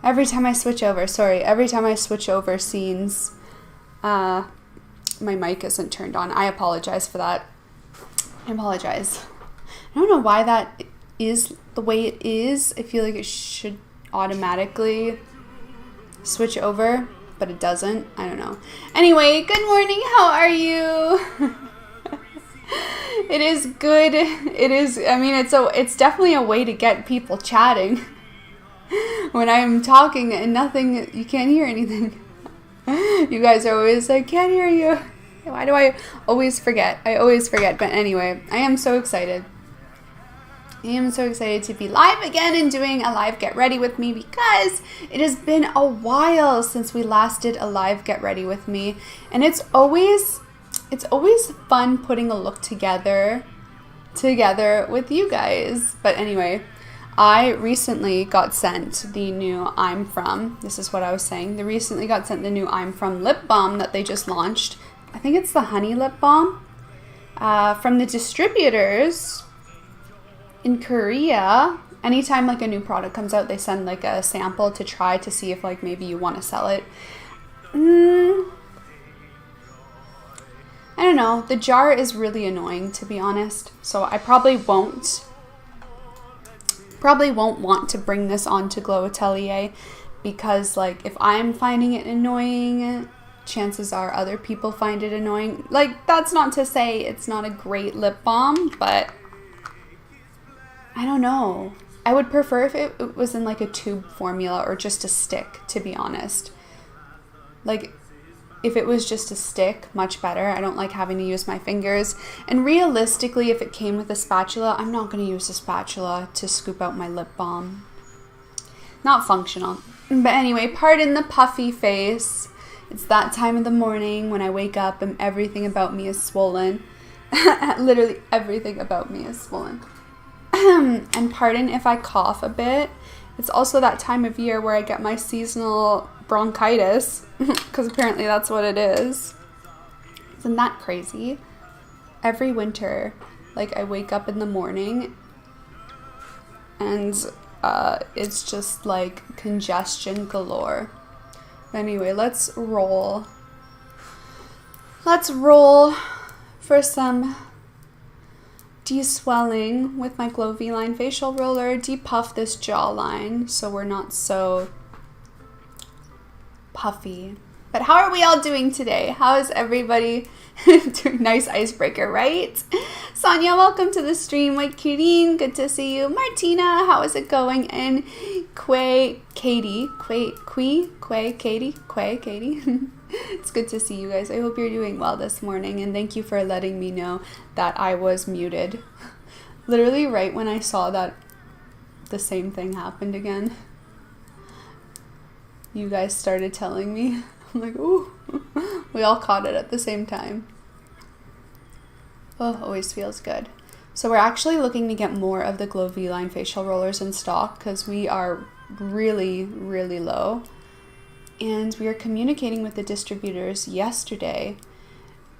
Every time I switch over, sorry, every time I switch over scenes, my mic isn't turned on. I apologize for that. I apologize. I don't know why that is the way it is. I feel like it should automatically switch over, but it doesn't. I don't know. Anyway, good morning. How are you? It is good. It is, I mean, it's definitely a way to get people chatting. When I'm talking and nothing, you can't hear anything. You guys are always like, can't hear you. Why do I always forget? I always forget. But anyway, I am so excited. I am so excited to be live again and doing a live get ready with me, because it has been a while since we last did a live get ready with me. And it's always fun putting a look together with you guys. But anyway, I recently got sent the new I'm From, this is what I was saying, they recently got sent the new I'm From lip balm that they just launched. I think it's the honey lip balm from the distributors in Korea. Anytime like a new product comes out, they send like a sample to try to see if like maybe you want to sell it. I don't know, the jar is really annoying, to be honest, so I probably won't want to bring this on to Glow Atelier, because like if I'm finding it annoying, chances are other people find it annoying. Like, that's not to say it's not a great lip balm, but I don't know. I would prefer if it was in like a tube formula or just a stick, to be honest. Like, if it was just a stick, much better. I don't like having to use my fingers. And realistically, if it came with a spatula, I'm not going to use a spatula to scoop out my lip balm. Not functional. But anyway, pardon the puffy face. It's that time of the morning when I wake up and everything about me is swollen. Literally everything about me is swollen. And pardon if I cough a bit. It's also that time of year where I get my seasonal bronchitis, because apparently that's what it is. Isn't that crazy? Every winter, like, I wake up in the morning and it's just like congestion galore. Anyway, let's roll for some de-swelling with my Glow V-Line facial roller. Depuff this jawline so we're not so puffy. But how are we all doing today? How is everybody doing? Nice icebreaker, right? Sonia, welcome to the stream. White Kireen, good to see you. Martina, how is it going? And 𝐔𝐏𝐃𝐃. It's good to see you guys. I hope you're doing well this morning, and thank you for letting me know that I was muted. Literally right when I saw that the same thing happened again, you guys started telling me. I'm like, ooh. We all caught it at the same time. Oh, always feels good. So we're actually looking to get more of the Glow V-Line facial rollers in stock, because we are really, really low. And we are communicating with the distributors yesterday,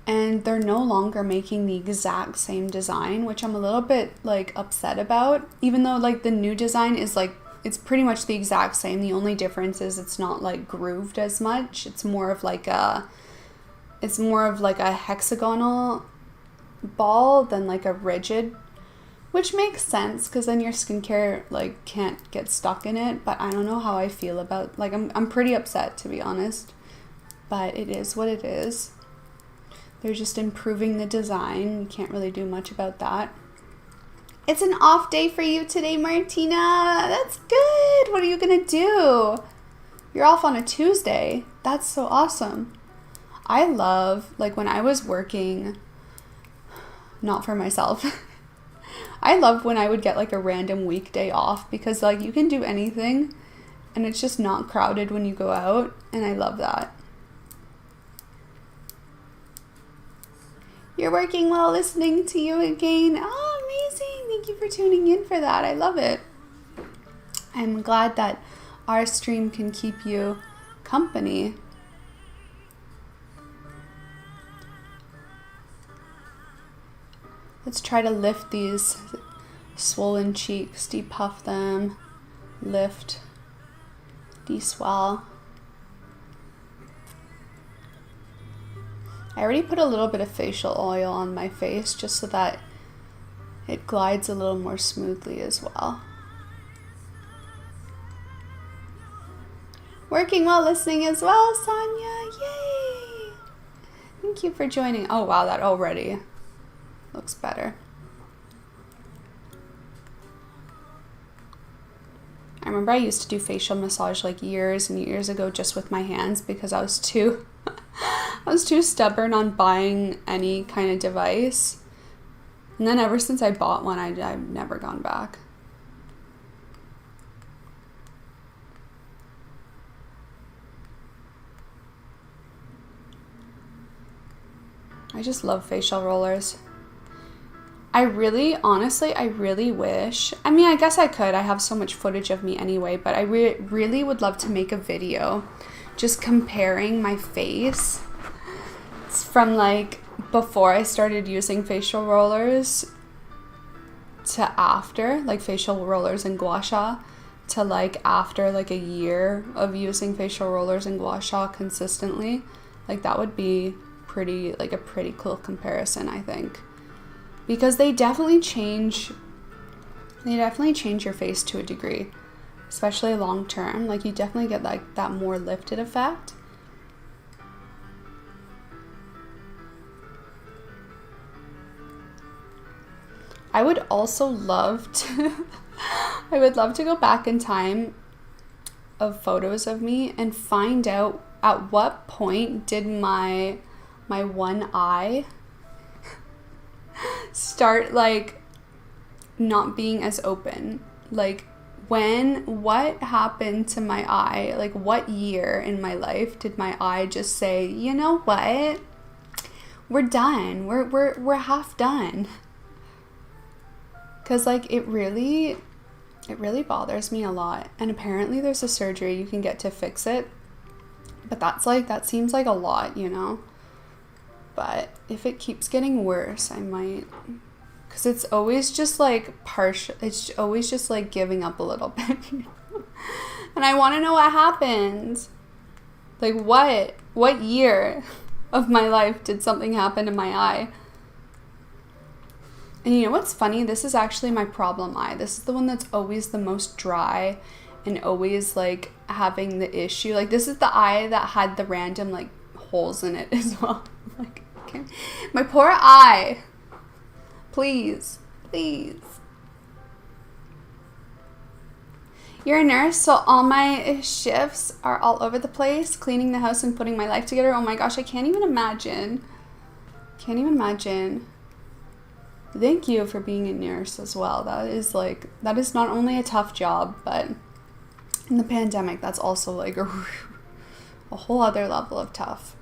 and they're no longer making the exact same design, which I'm a little bit like upset about, even though like the new design is like, it's pretty much the exact same. The only difference is it's not like grooved as much. It's more of like a hexagonal ball than like a rigid, which makes sense because then your skincare like can't get stuck in it. But I don't know how I feel about, like, I'm pretty upset, to be honest, but it is what it is. They're just improving the design. You can't really do much about that. It's an off day for you today, Martina. That's good. What are you gonna do? You're off on a Tuesday. That's so awesome. I love, like, when I was working, not for myself, I love when I would get like a random weekday off, because like you can do anything and it's just not crowded when you go out, and I love that. You're working while listening to you again. Oh, amazing. Thank you for tuning in for that. I love it. I'm glad that our stream can keep you company. Let's try to lift these swollen cheeks, depuff them, lift, de-swell. I already put a little bit of facial oil on my face just so that it glides a little more smoothly as well. Working while listening as well, Sonia. Yay! Thank you for joining. Oh wow, that already looks better. I remember I used to do facial massage like years and years ago just with my hands because I was too stubborn on buying any kind of device. And then ever since I bought one, I've never gone back. I just love facial rollers. Honestly, I really wish, I mean, I guess I could. I have so much footage of me anyway, but I really would love to make a video just comparing my face from like before I started using facial rollers to after, like facial rollers and gua sha, to like after like a year of using facial rollers and gua sha consistently. Like that would be a pretty cool comparison, I think. Because they definitely change your face to a degree, especially long term. Like you definitely get like that more lifted effect. I would also love to go back in time of photos of me and find out at what point did my one eye start like not being as open. Like what happened to my eye? Like what year in my life did my eye just say, you know what? We're done. We're half done. Cause like it really bothers me a lot. And apparently there's a surgery you can get to fix it. But that seems like a lot, you know? But if it keeps getting worse, I might, because it's always just like partial, it's always just like giving up a little bit. And I want to know what happened. Like what year of my life did something happen to my eye? And you know what's funny? This is actually my problem eye. This is the one that's always the most dry and always like having the issue. Like this is the eye that had the random like holes in it as well. Like, okay. My poor eye. Please. You're a nurse, so all my shifts are all over the place, cleaning the house and putting my life together. Oh my gosh, I can't even imagine. Thank you for being a nurse as well. That is not only a tough job, but in the pandemic, that's also like a whole other level of tough.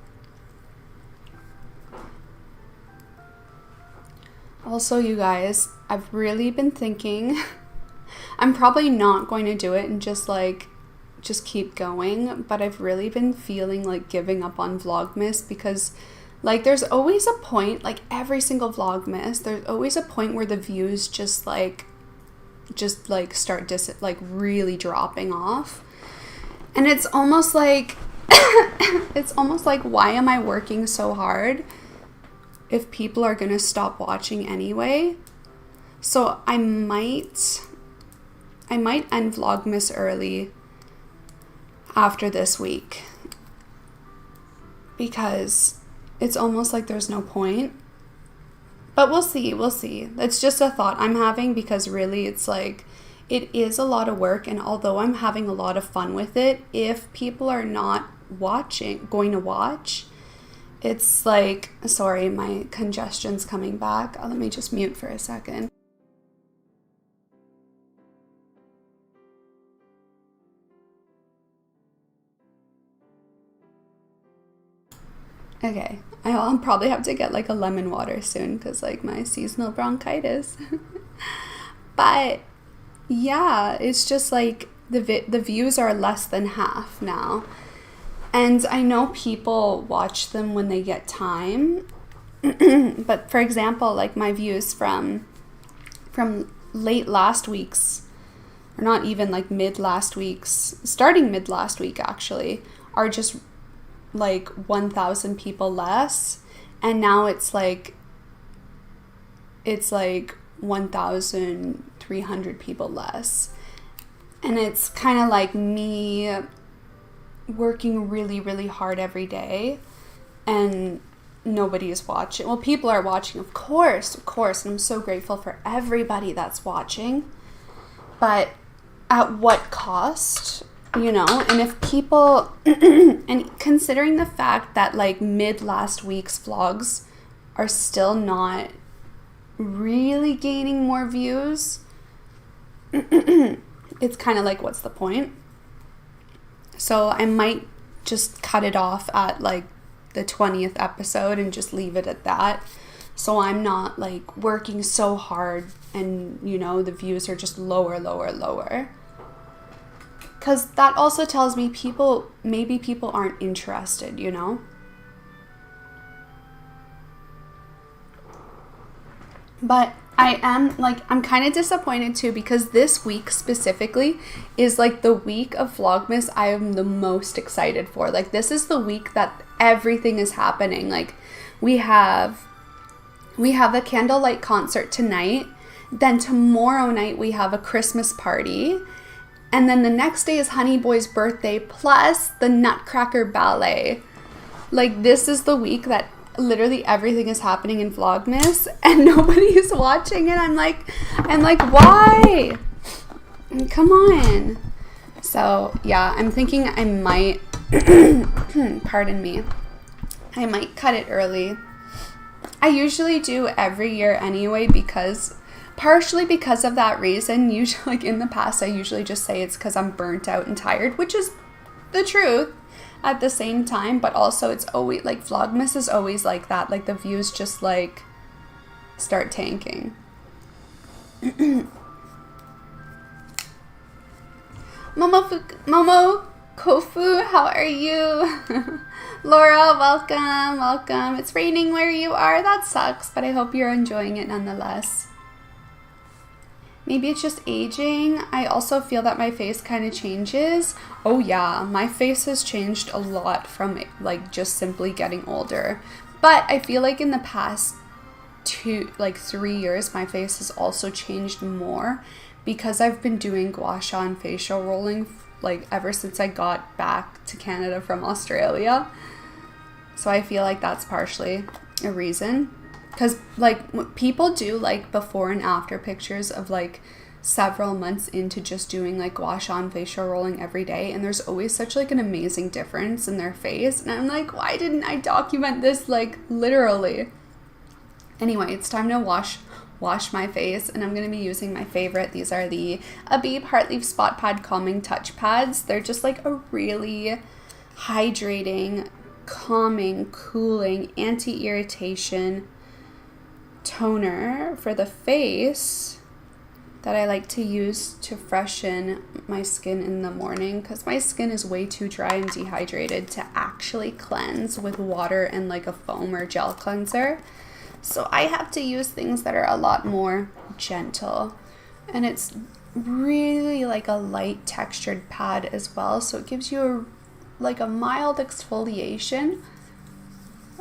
Also, you guys, I've really been thinking, I'm probably not going to do it and just keep going, but I've really been feeling like giving up on Vlogmas because like there's always a point, like every single Vlogmas, there's always a point where the views just start really dropping off. And it's almost like why am I working so hard if people are gonna stop watching anyway? So I might end Vlogmas early after this week because it's almost like there's no point. But we'll see. It's just a thought I'm having because really it's like it is a lot of work, and although I'm having a lot of fun with it, if people are not going to watch, it's like, sorry, my congestion's coming back. Let me just mute for a second. Okay, I'll probably have to get like a lemon water soon because like my seasonal bronchitis. But yeah, it's just like the views are less than half now. And I know people watch them when they get time. But for example, like my views from late last week's or not even like starting mid last week actually, are just like 1,000 people less, and now it's like 1,300 people less. And it's kind of like me working really, really hard every day, and nobody is watching. Well, people are watching, of course, and I'm so grateful for everybody that's watching, but at what cost, you know? And if people, and considering the fact that like mid last week's vlogs are still not really gaining more views, it's kind of like, what's the point? So I might just cut it off at like the 20th episode and just leave it at that, so I'm not like working so hard and, you know, the views are just lower, because that also tells me maybe people aren't interested, you know? But I'm kind of disappointed too, because this week specifically is like the week of Vlogmas I am the most excited for. Like, this is the week that everything is happening. Like, we have a candlelight concert tonight, then tomorrow night we have a Christmas party, and then the next day is Honey Boy's birthday plus the Nutcracker Ballet. Like, this is the week that literally everything is happening in Vlogmas and nobody is watching it. I'm like, why? Come on. So yeah, I'm thinking I might pardon me, I might cut it early. I usually do every year anyway, partially because of that reason. Usually, like in the past, I usually just say it's because I'm burnt out and tired, which is the truth at the same time, but also it's always like Vlogmas is always like that. Like, the views just like start tanking. Momo Kofu, how are you? Laura, welcome. It's raining where you are. That sucks, but I hope you're enjoying it nonetheless. Maybe it's just aging. I also feel that my face kind of changes. Oh yeah, my face has changed a lot from like just simply getting older. But I feel like in the past 3 years, my face has also changed more because I've been doing gua sha and facial rolling like ever since I got back to Canada from Australia. So I feel like that's partially a reason. Because, like, people do, like, before and after pictures of, like, several months into just doing, like, gua sha and facial rolling every day. And there's always such, like, an amazing difference in their face. And I'm like, why didn't I document this, like, literally? Anyway, it's time to wash my face. And I'm going to be using my favorite. These are the 𝐕𝐈𝐃𝐃 Heartleaf Spot Pad Calming Touch Pads. They're just, like, a really hydrating, calming, cooling, anti-irritation toner for the face that I like to use to freshen my skin in the morning, because my skin is way too dry and dehydrated to actually cleanse with water and like a foam or gel cleanser. So I have to use things that are a lot more gentle, and it's really like a light textured pad as well, so it gives you a mild exfoliation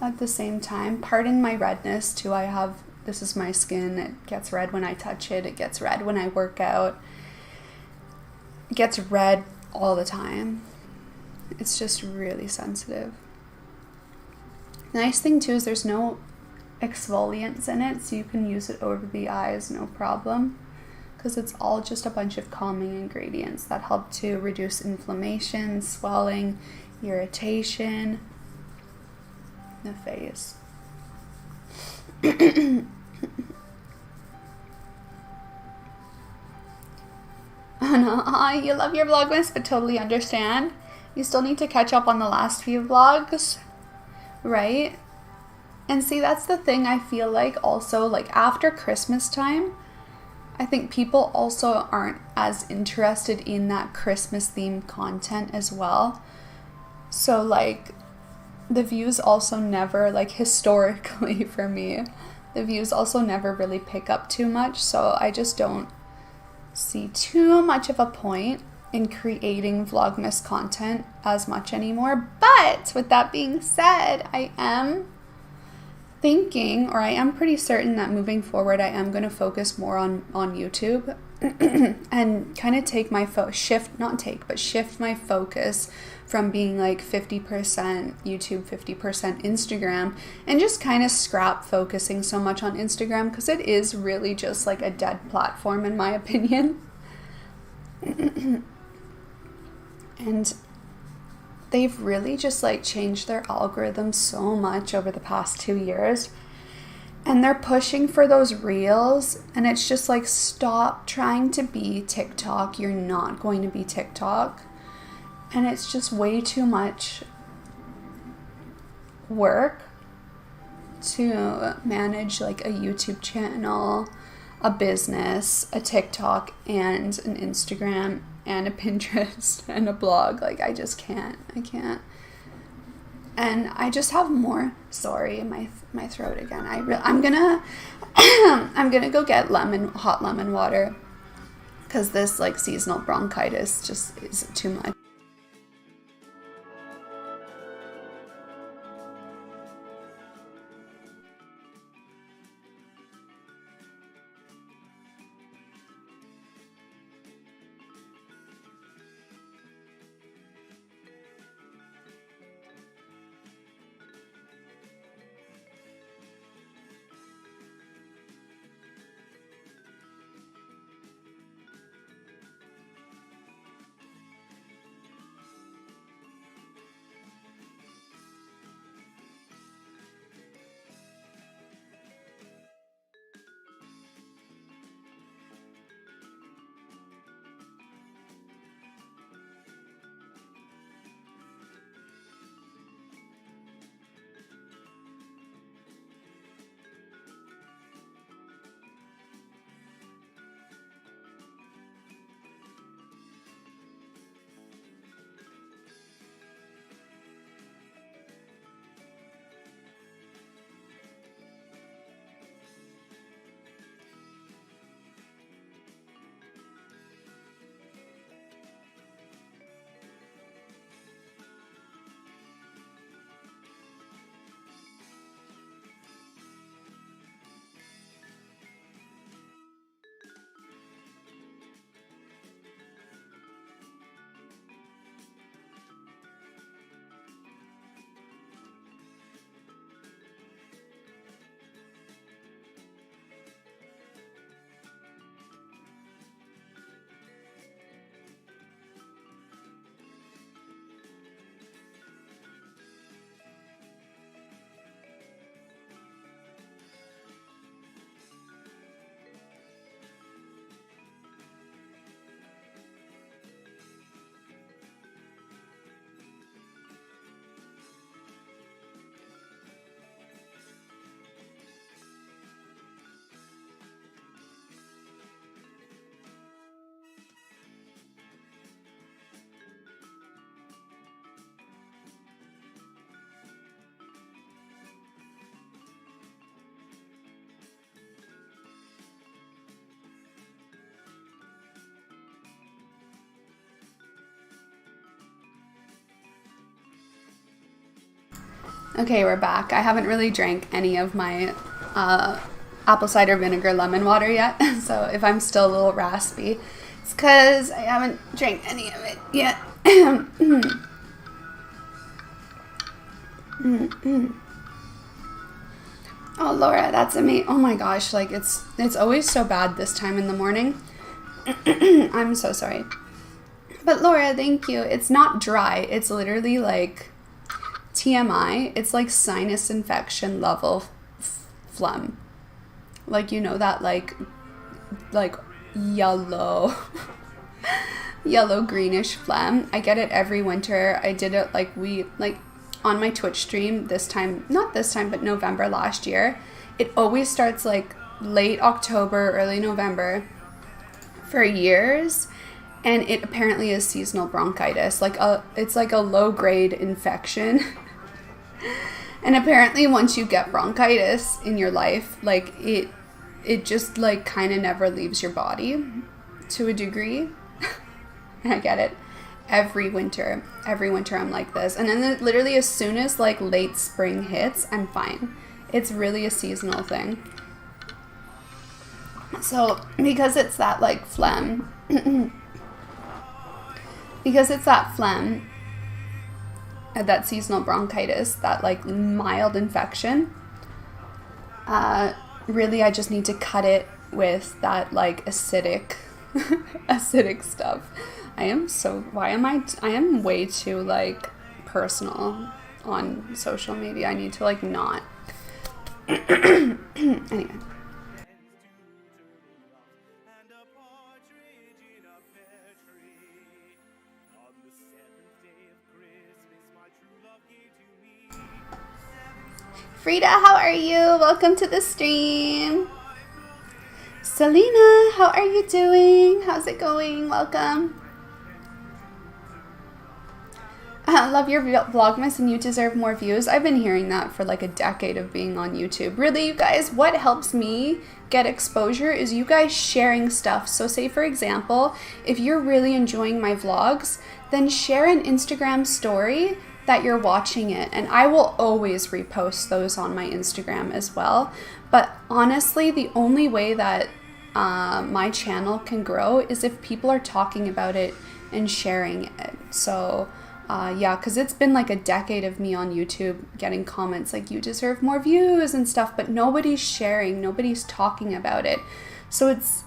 at the same time. Pardon my redness too. This is my skin. It gets red when I touch it. It gets red when I work out. It gets red all the time. It's just really sensitive. The nice thing too is there's no exfoliants in it, so you can use it over the eyes, no problem, because it's all just a bunch of calming ingredients that help to reduce inflammation, swelling, irritation in the face. Oh no, you love your vlogmas, but totally understand. You still need to catch up on the last few vlogs, right? And see, that's the thing. I feel like also, like, after Christmas time, I think people also aren't as interested in that Christmas themed content as well. So like the views also never, like historically for me, the views also never really pick up too much. So I just don't see too much of a point in creating vlogmas content as much anymore. But with that being said, I am thinking, or I am pretty certain that moving forward I am going to focus more on YouTube and kind of take my shift my focus from being like 50% YouTube, 50% Instagram, and just kind of scrap focusing so much on Instagram, because it is really just like a dead platform in my opinion. And they've really just like changed their algorithm so much over the past 2 years, and they're pushing for those reels, and it's just like, stop trying to be TikTok. You're not going to be TikTok. And it's just way too much work to manage like a YouTube channel, a business, a TikTok, and an Instagram, and a Pinterest, and a blog. Like, I just can't. I can't. And I just have more. Sorry, my throat again. I'm gonna I'm gonna go get hot lemon water, because this like seasonal bronchitis just is too much. Okay, we're back. I haven't really drank any of my apple cider vinegar lemon water yet, so if I'm still a little raspy, it's because I haven't drank any of it yet. Oh, Laura, that's amazing. Oh my gosh, like it's always so bad this time in the morning. I'm so sorry. But Laura, thank you. It's not dry. It's literally like TMI. It's like sinus infection level phlegm. Like, you know, that like yellow greenish phlegm. I get it every winter. I did it like on my Twitch stream not this time, but November last year. It always starts like late October, early November for years. And it apparently is seasonal bronchitis. It's like a low-grade infection. And apparently once you get bronchitis in your life, like it just like kind of never leaves your body. to a degree. I get it. Every winter I'm like this. And then literally as soon as like late spring hits, I'm fine. It's really a seasonal thing. So because it's that like phlegm, that seasonal bronchitis, that like mild infection, really I just need to cut it with that like acidic stuff. I am way too like personal on social media. I need to like not. Anyway. Frida, how are you? Welcome to the stream. Selena, how are you doing? How's it going? Welcome. I love your vlogmas and you deserve more views. I've been hearing that for like a decade of being on YouTube. Really, you guys, what helps me get exposure is you guys sharing stuff. So say for example, if you're really enjoying my vlogs, then share an Instagram story that you're watching it, and I will always repost those on my Instagram as well. But honestly, the only way that my channel can grow is if people are talking about it and sharing it. So yeah, because it's been like a decade of me on YouTube getting comments like you deserve more views and stuff, but nobody's sharing, nobody's talking about it. So it's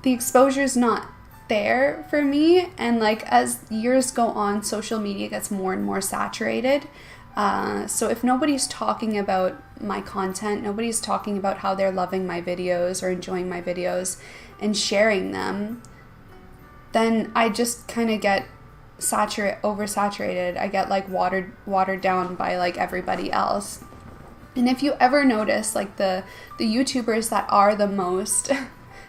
the exposure's not there for me, and like as years go on, social media gets more and more saturated. So if nobody's talking about my content, nobody's talking about how they're loving my videos or enjoying my videos and sharing them, then I just kind of get oversaturated. I get like watered down by like everybody else. And if you ever notice, like the YouTubers that are the most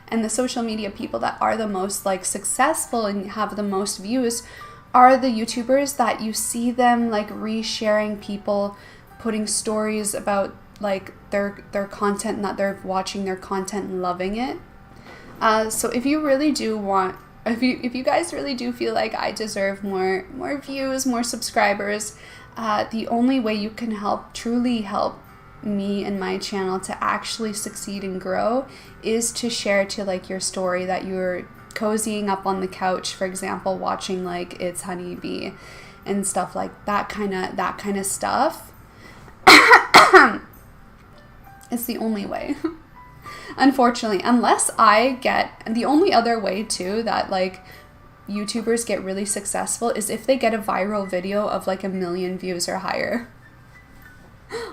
and the social media people that are the most like successful and have the most views are the YouTubers that you see them like resharing people putting stories about like their content and that they're watching their content and loving it. So if you really do want, if you guys really do feel like I deserve more views, more subscribers, the only way you can truly help me and my channel to actually succeed and grow is to share to like your story that you're cozying up on the couch, for example, watching like It's HoneyBii and stuff like that kind of stuff. It's the only way. Unfortunately, unless I get, and the only other way too that like YouTubers get really successful is if they get a viral video of like 1 million views or higher.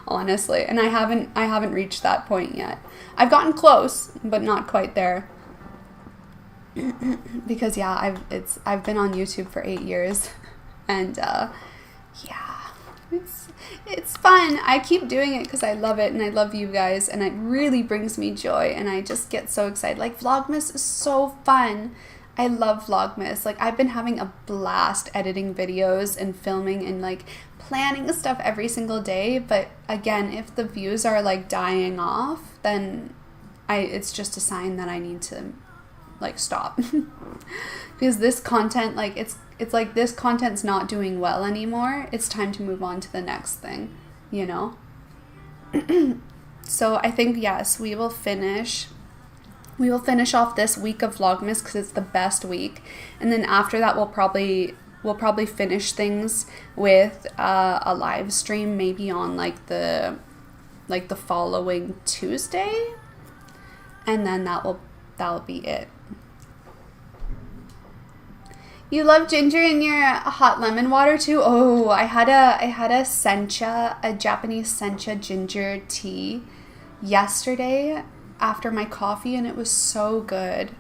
Honestly, and I haven't reached that point yet. I've gotten close, but not quite there. Because yeah, I've been on YouTube for 8 years, and yeah, it's fun. I keep doing it because I love it and I love you guys, and it really brings me joy, and I just get so excited. Like Vlogmas is so fun. I love Vlogmas. Like I've been having a blast editing videos and filming and like planning stuff every single day. But again, if the views are like dying off, then it's just a sign that I need to like stop. Because this content, like it's like this content's not doing well anymore. It's time to move on to the next thing, you know? So I think, yes, we will finish off this week of Vlogmas because it's the best week, and then after that we'll probably finish things with a live stream, maybe on like the following Tuesday, and then that'll be it. You love ginger in your hot lemon water too? Oh, I had a sencha, a Japanese sencha ginger tea yesterday after my coffee, and it was so good.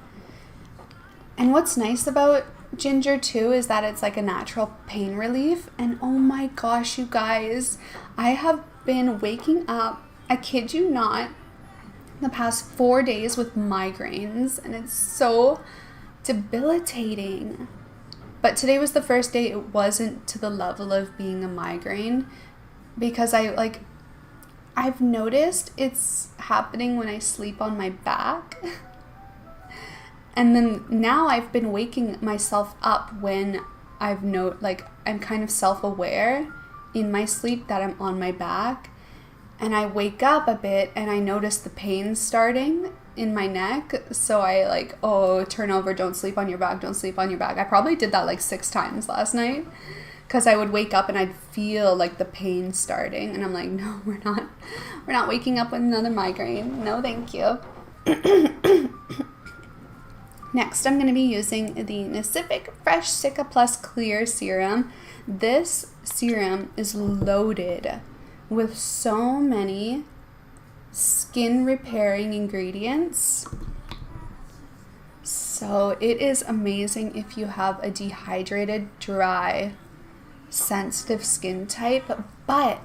And what's nice about ginger too is that it's like a natural pain relief, and oh my gosh, you guys, I have been waking up, I kid you not, the past 4 days with migraines, and it's so debilitating. But today was the first day it wasn't to the level of being a migraine, because I've noticed it's happening when I sleep on my back. And then now I've been waking myself up when I'm kind of self-aware in my sleep that I'm on my back, and I wake up a bit and I notice the pain starting in my neck. So I like, oh, turn over, don't sleep on your back, don't sleep on your back. I probably did that like 6 times last night, because I would wake up and I'd feel like the pain starting, and I'm like, no, we're not waking up with another migraine. No, thank you. Next, I'm going to be using the Nacific Fresh Cica Plus Clear Serum. This serum is loaded with so many skin repairing ingredients. So it is amazing if you have a dehydrated, dry, sensitive skin type, but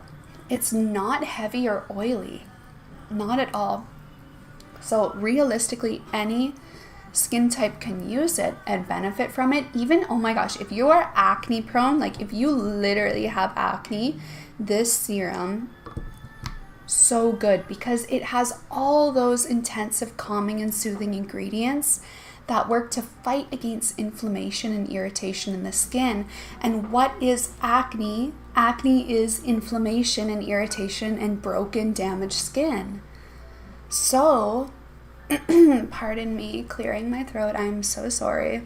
it's not heavy or oily. Not at all. So realistically, any skin type can use it and benefit from it. Even, oh my gosh, if you are acne prone, like if you literally have acne, this serum, so good, because it has all those intensive calming and soothing ingredients that work to fight against inflammation and irritation in the skin. And what is acne? Acne is inflammation and irritation and broken, damaged skin. So pardon me, clearing my throat, I'm so sorry.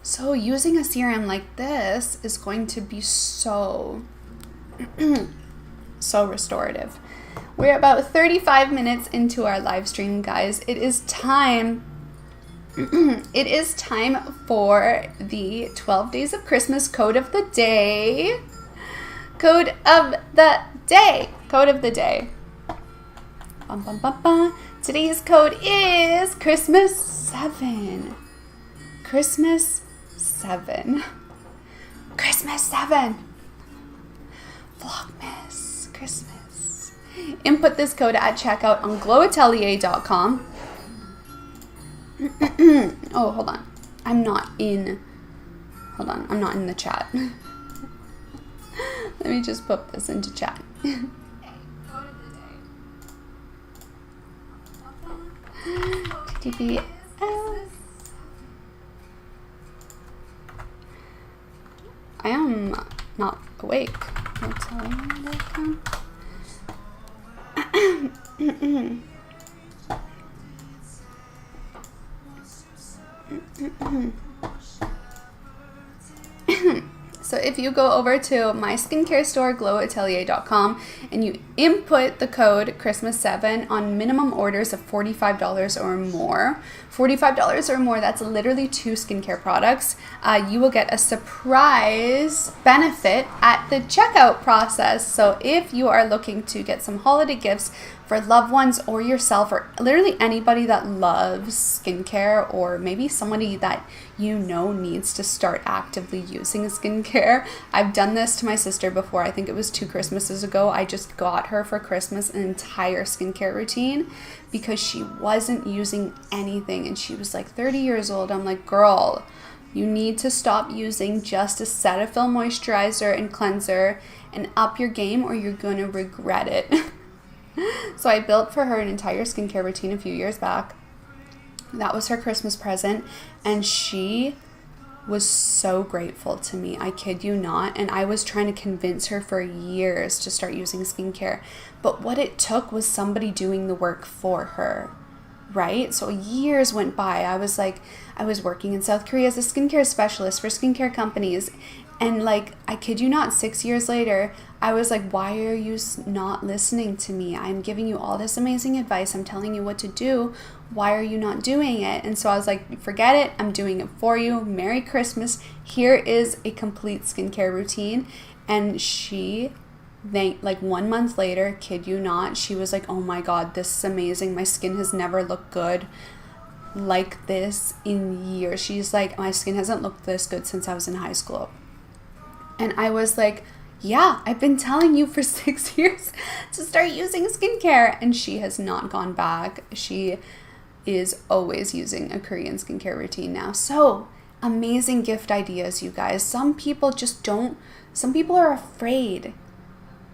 So using a serum like this is going to be so restorative. We're about 35 minutes into our live stream, guys. It is time it is time for the 12 days of Christmas code of the day. Code of the day. Code of the day. Bum, bum, bum, bum. Today's code is Christmas 7. Christmas 7. Christmas 7. Vlogmas Christmas. Input this code at checkout on 𝐔𝐿Atelier.com. Oh, hold on. I'm not in the chat. Let me just put this into chat. I am not awake. So if you go over to my skincare store, 𝐔𝐿Atelier.com, and you input the code Christmas7 on minimum orders of $45 or more, $45 or more, that's literally 2 skincare products, you will get a surprise benefit at the checkout process. So if you are looking to get some holiday gifts for loved ones or yourself, or literally anybody that loves skincare, or maybe somebody that you know needs to start actively using skincare. I've done this to my sister before. I think it was 2 Christmases ago. I just got her for Christmas an entire skincare routine because she wasn't using anything, and she was like 30 years old. I'm like, girl, you need to stop using just a Cetaphil moisturizer and cleanser and up your game, or you're gonna regret it. So I built for her an entire skincare routine a few years back. That was her Christmas present, and she was so grateful to me. I kid you not. And I was trying to convince her for years to start using skincare. But what it took was somebody doing the work for her, right? So years went by. I was working in South Korea as a skincare specialist for skincare companies. And like, I kid you not, 6 years later, I was like, why are you not listening to me? I'm giving you all this amazing advice. I'm telling you what to do. Why are you not doing it? And so I was like, forget it. I'm doing it for you. Merry Christmas. Here is a complete skincare routine. And like 1 month later, kid you not, she was like, oh my God, this is amazing. My skin has never looked good like this in years. She's like, my skin hasn't looked this good since I was in high school. And I was like, yeah, I've been telling you for 6 years to start using skincare. And she has not gone back. She is always using a Korean skincare routine now. So amazing gift ideas, you guys. Some people are afraid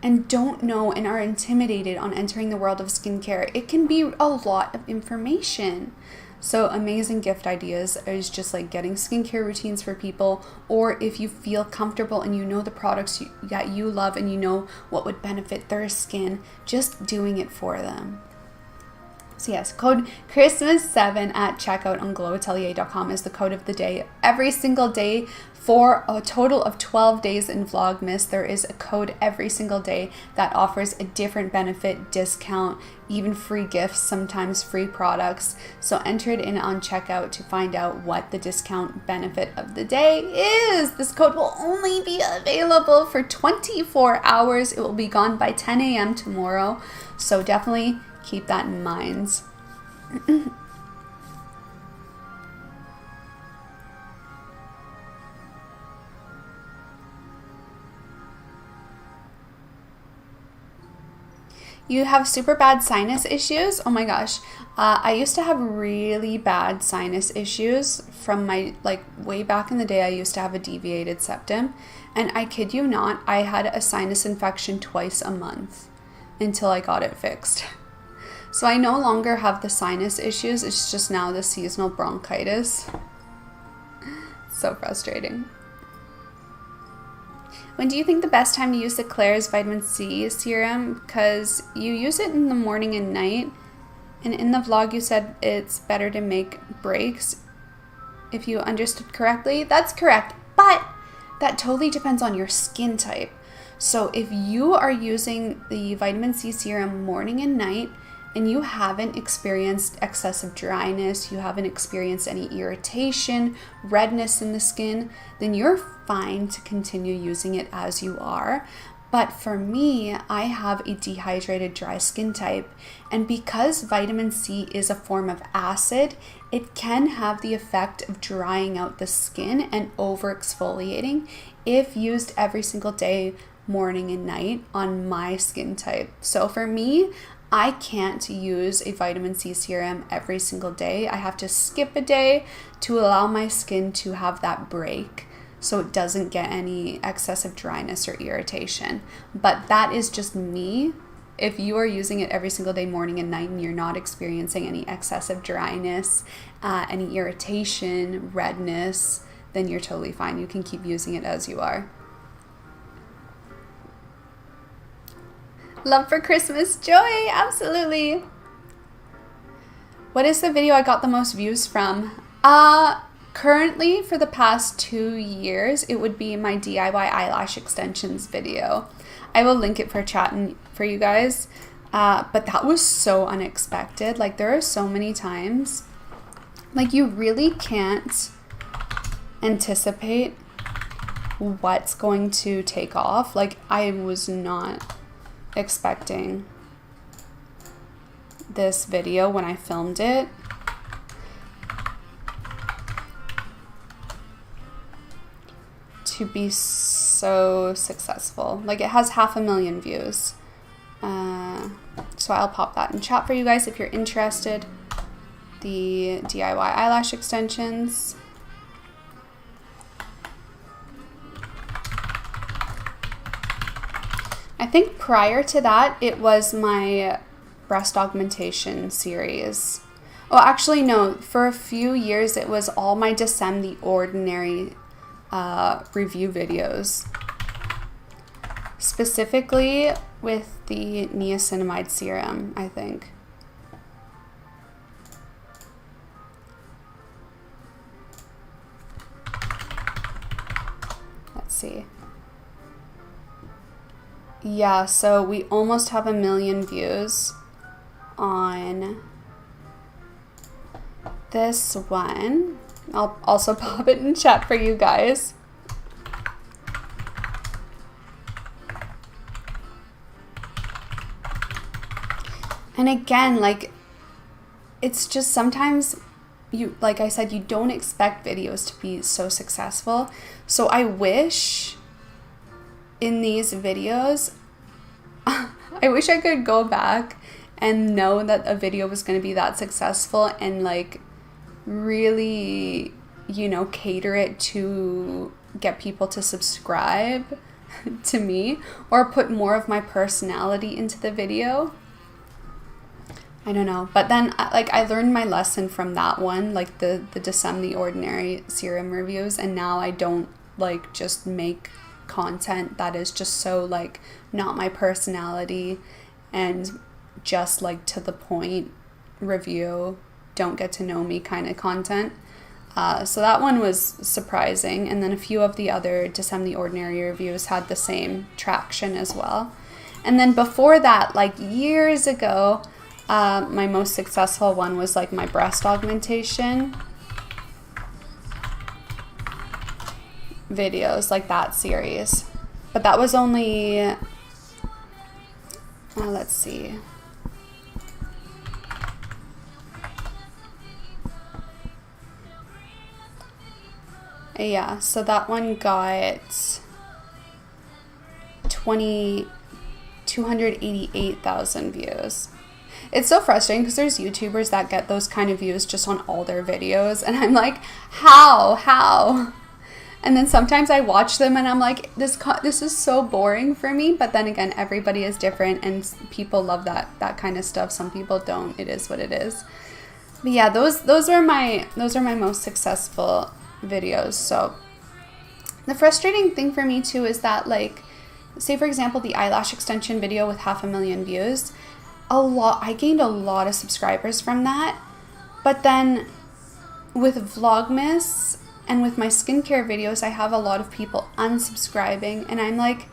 and don't know and are intimidated on entering the world of skincare. It can be a lot of information. So amazing gift ideas is just like getting skincare routines for people, or if you feel comfortable and you know the products that you love and you know what would benefit their skin, just doing it for them. So yes, code Christmas7 at checkout on 𝐔𝐿Atelier.com is the code of the day. Every single day for a total of 12 days in Vlogmas, there is a code every single day that offers a different benefit, discount, even free gifts, sometimes free products. So enter it in on checkout to find out what the discount benefit of the day is. This code will only be available for 24 hours. It will be gone by 10 a.m. tomorrow. So definitely keep that in mind. You have super bad sinus issues? Oh my gosh. I used to have really bad sinus issues from my, like, way back in the day. I used to have a deviated septum, and I kid you not, I had a sinus infection twice a month until I got it fixed. So I no longer have the sinus issues, it's just now the seasonal bronchitis. So frustrating. When do you think the best time to use the Klairs vitamin C serum? Because you use it in the morning and night, and in the vlog you said it's better to make breaks, if you understood correctly. That's correct, but that totally depends on your skin type. So if you are using the vitamin C serum morning and night, and you haven't experienced excessive dryness, you haven't experienced any irritation, redness in the skin, then you're fine to continue using it as you are. But for me, I have a dehydrated dry skin type, and because vitamin C is a form of acid, it can have the effect of drying out the skin and over exfoliating if used every single day, morning and night, on my skin type. So for me, I can't use a vitamin C serum every single day. I have to skip a day to allow my skin to have that break so it doesn't get any excessive dryness or irritation. But that is just me. If you are using it every single day, morning and night, and you're not experiencing any excessive dryness, any irritation, redness, then you're totally fine. You can keep using it as you are. Love for Christmas, joy, absolutely. What is the video I got the most views from? Currently, for the past 2 years, it would be my DIY eyelash extensions video. I will link it for chatting for you guys, but that was so unexpected. Like, there are so many times, like, you really can't anticipate what's going to take off. Like, I was not expecting this video when I filmed it to be so successful. Like, it has 500,000 views. So I'll pop that in chat for you guys if you're interested. The DIY eyelash extensions. I think prior to that, it was my breast augmentation series. Oh, actually, no. For a few years, it was all my Descend the Ordinary review videos. Specifically with the niacinamide serum, I think. Let's see. Yeah, so we almost have 1 million views on this one. I'll also pop it in chat for you guys. And again, like, it's just sometimes you, like I said, you don't expect videos to be so successful. So I wish in these videos, I wish I could go back and know that a video was going to be that successful and, like, really, you know, cater it to get people to subscribe to me or put more of my personality into the video. I don't know. But then, like, I learned my lesson from that one, like the Descend the Ordinary serum reviews, and now I don't, like, just make content that is just so, like, not my personality and just, like, to the point review, don't get to know me kind of content. So that one was surprising, and then a few of the other Descend the Ordinary reviews had the same traction as well. And then before that, like years ago, my most successful one was like my breast augmentation videos, like that series. But that was only, let's see. Yeah, so that one got 288,000 views. It's so frustrating because there's YouTubers that get those kind of views just on all their videos, and I'm like, how? And then sometimes I watch them and I'm like, this is so boring for me. But then again, everybody is different, and people love that kind of stuff. Some people don't. It is what it is. But yeah, those are my most successful videos. So the frustrating thing for me too is that, like, say for example the eyelash extension video with 500,000 views, I gained a lot of subscribers from that. But then with vlogmas and with my skincare videos, I have a lot of people unsubscribing, and I'm like,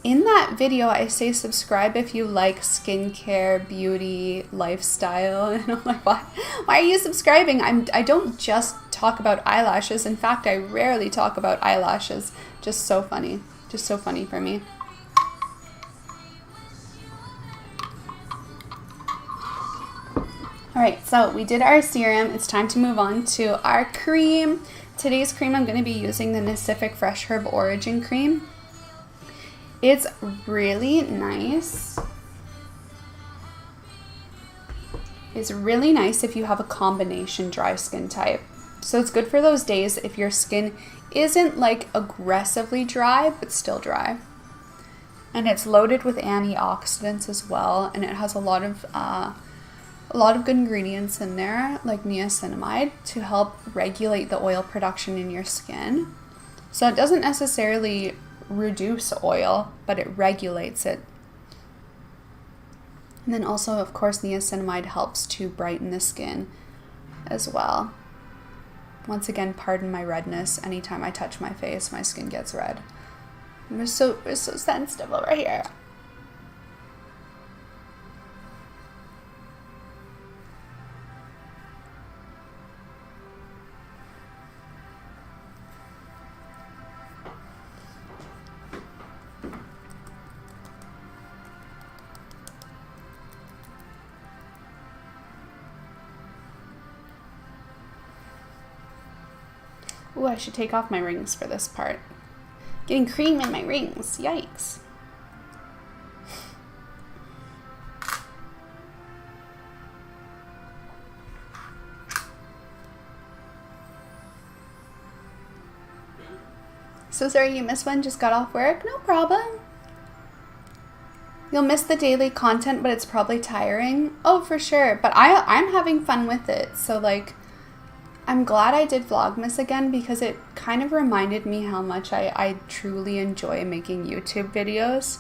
in that video I say subscribe if you like skincare, beauty, lifestyle, and I'm like, why are you subscribing? I don't just talk about eyelashes. In fact, I rarely talk about eyelashes. Just so funny for me. Alright, so we did our serum. It's time to move on to our cream. Today's cream, I'm going to be using the Pacific Fresh Herb Origin Cream. It's really nice. It's really nice if you have a combination dry skin type. So it's good for those days if your skin isn't like aggressively dry, but still dry. And it's loaded with antioxidants as well, and it has a lot of good ingredients in there, like niacinamide, to help regulate the oil production in your skin. So it doesn't necessarily reduce oil, but it regulates it. And then also, of course, niacinamide helps to brighten the skin as well. Once again, pardon my redness. Anytime I touch my face, my skin gets red. We're so sensitive over here. Ooh, I should take off my rings for this part. Getting cream in my rings. Yikes. So sorry you missed one, just got off work. No problem. You'll miss the daily content, but it's probably tiring. Oh, for sure. But I'm having fun with it. So, like, I'm glad I did Vlogmas again, because it kind of reminded me how much I truly enjoy making YouTube videos,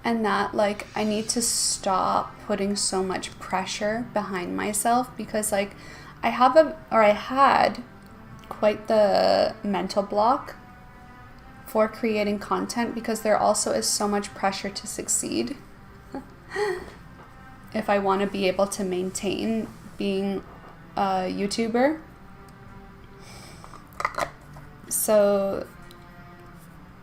and that, like, I need to stop putting so much pressure behind myself, because, like, I had quite the mental block for creating content, because there also is so much pressure to succeed if I want to be able to maintain being a YouTuber. So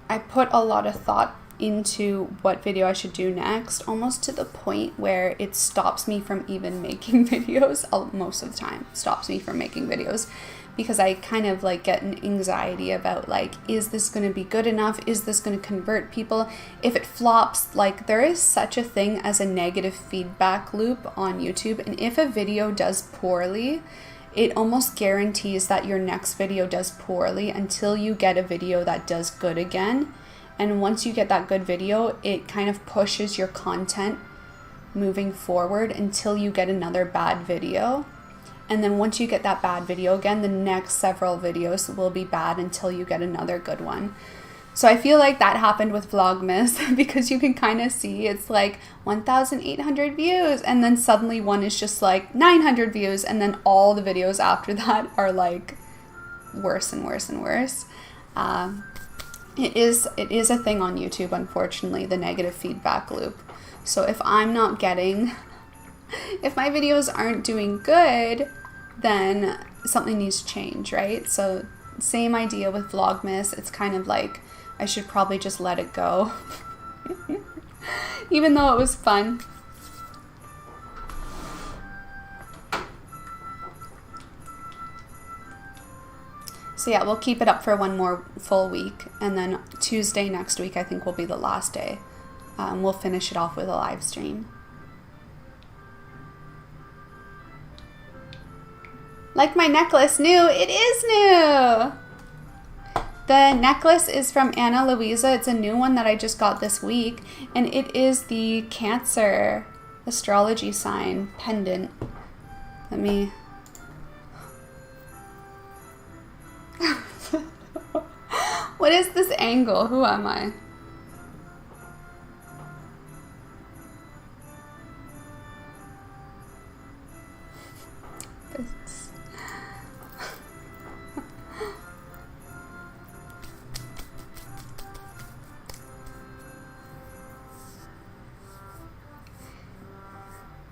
I put a lot of thought into what video I should do next, almost to the point where it stops me from even making videos. Most of the time stops me from making videos, because I kind of like get an anxiety about, like, is this going to be good enough? Is this going to convert people? If it flops, like, there is such a thing as a negative feedback loop on YouTube, and if a video does poorly, it almost guarantees that your next video does poorly until you get a video that does good again. And once you get that good video, it kind of pushes your content moving forward until you get another bad video. And then once you get that bad video again, the next several videos will be bad until you get another good one. So I feel like that happened with Vlogmas because you can kind of see it's like 1,800 views and then suddenly one is just like 900 views and then all the videos after that are like worse and worse and worse. It is a thing on YouTube, unfortunately, the negative feedback loop. So if I'm not getting, if my videos aren't doing good, then something needs to change, right? So same idea with Vlogmas. It's kind of like I should probably just let it go. Even though it was fun. So yeah, we'll keep it up for one more full week, and then Tuesday next week I think will be the last day. We'll finish it off with a live stream. Like my necklace, new? It is new! The necklace is from Ana Luisa. It's a new one that I just got this week, and it is the Cancer astrology sign pendant. Let me... What is this angle? Who am I?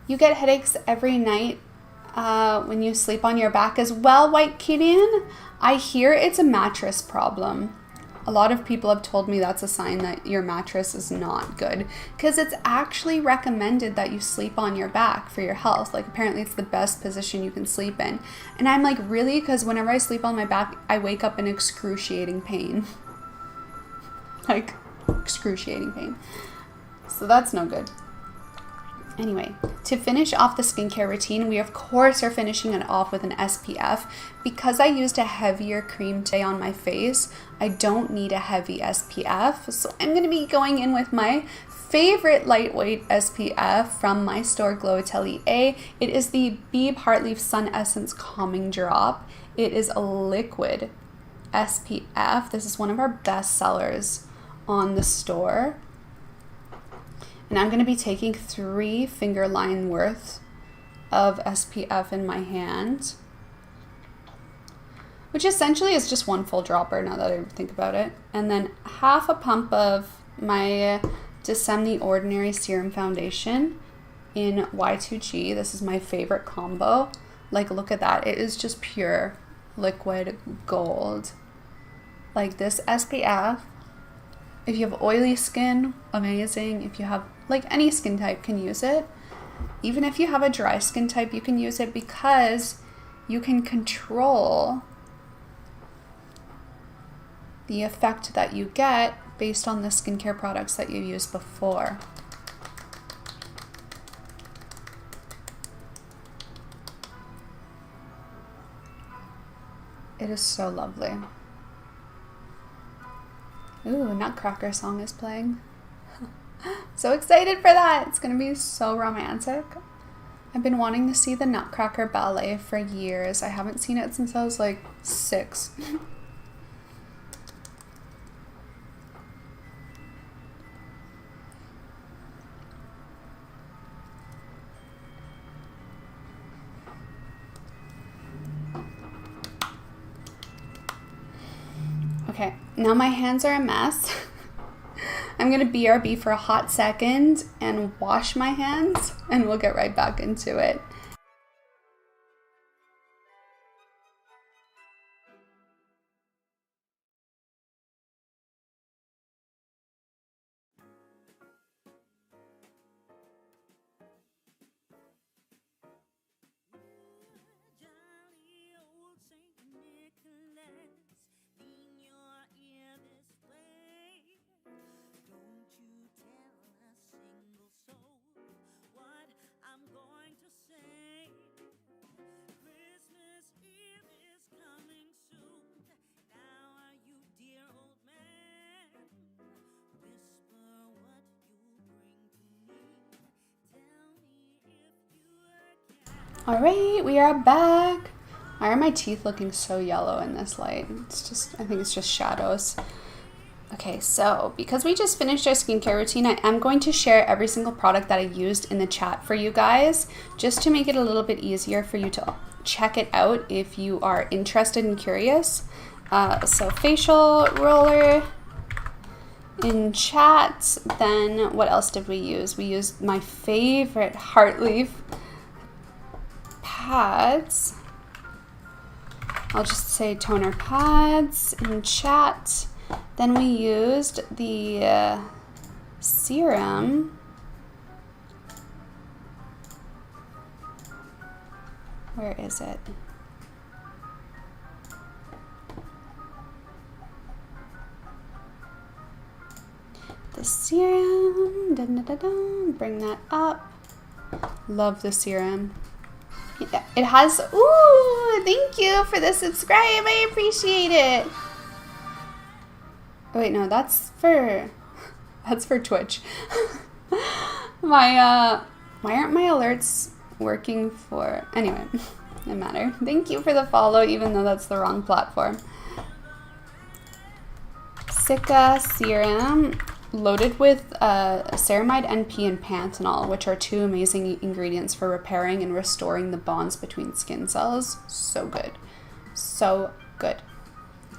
You get headaches every night when you sleep on your back as well, 𝐕𝐈𝐃𝐃? I hear it's a mattress problem. A lot of people have told me that's a sign that your mattress is not good, because it's actually recommended that you sleep on your back for your health. Like, apparently it's the best position you can sleep in. And I'm like, really? Because whenever I sleep on my back, I wake up in excruciating pain. Like, excruciating pain. So that's no good. Anyway, to finish off the skincare routine, we of course are finishing it off with an SPF. Because I used a heavier cream today on my face, I don't need a heavy SPF. So I'm going to be going in with my favorite lightweight SPF from my store, 𝐔𝐿𝐿. It is the BiiBiiBeauty Heartleaf Sun Essence Calming Drop. It is a liquid SPF. This is one of our best sellers on the store. And I'm going to be taking 3 finger line worth of SPF in my hand, which essentially is just 1 full dropper now that I think about it. And then half a pump of my Descend Ordinary Serum Foundation in Y2G. This is my favorite combo. Like, look at that. It is just pure liquid gold. Like, this SPF, if you have oily skin, amazing. If you have, like, any skin type can use it. Even if you have a dry skin type, you can use it because you can control the effect that you get based on the skincare products that you used before. It is so lovely. Ooh, Nutcracker song is playing. So excited for that. It's gonna be so romantic. I've been wanting to see the Nutcracker ballet for years. I haven't seen it since I was like 6. Okay, now my hands are a mess. I'm gonna BRB for a hot second and wash my hands, and we'll get right back into it. Going to say Alright, we are back. Why are my teeth looking so yellow in this light? It's just, I think it's just shadows. Okay, so because we just finished our skincare routine, I am going to share every single product that I used in the chat for you guys, just to make it a little bit easier for you to check it out if you are interested and curious. So facial roller in chat. Then what else did we use? We used my favorite Heartleaf pads. I'll just say toner pads in chat. Then we used the serum. Where is it? The serum. Dun, dun, dun, dun. Bring that up. Love the serum. Yeah, it has. Ooh, thank you for the subscribe. I appreciate it. Oh, wait, no, that's for Twitch. Why aren't my alerts working for, anyway, no matter. Thank you for the follow, even though that's the wrong platform. Cica serum, loaded with ceramide NP and panthenol, which are two amazing ingredients for repairing and restoring the bonds between skin cells. So good. So good.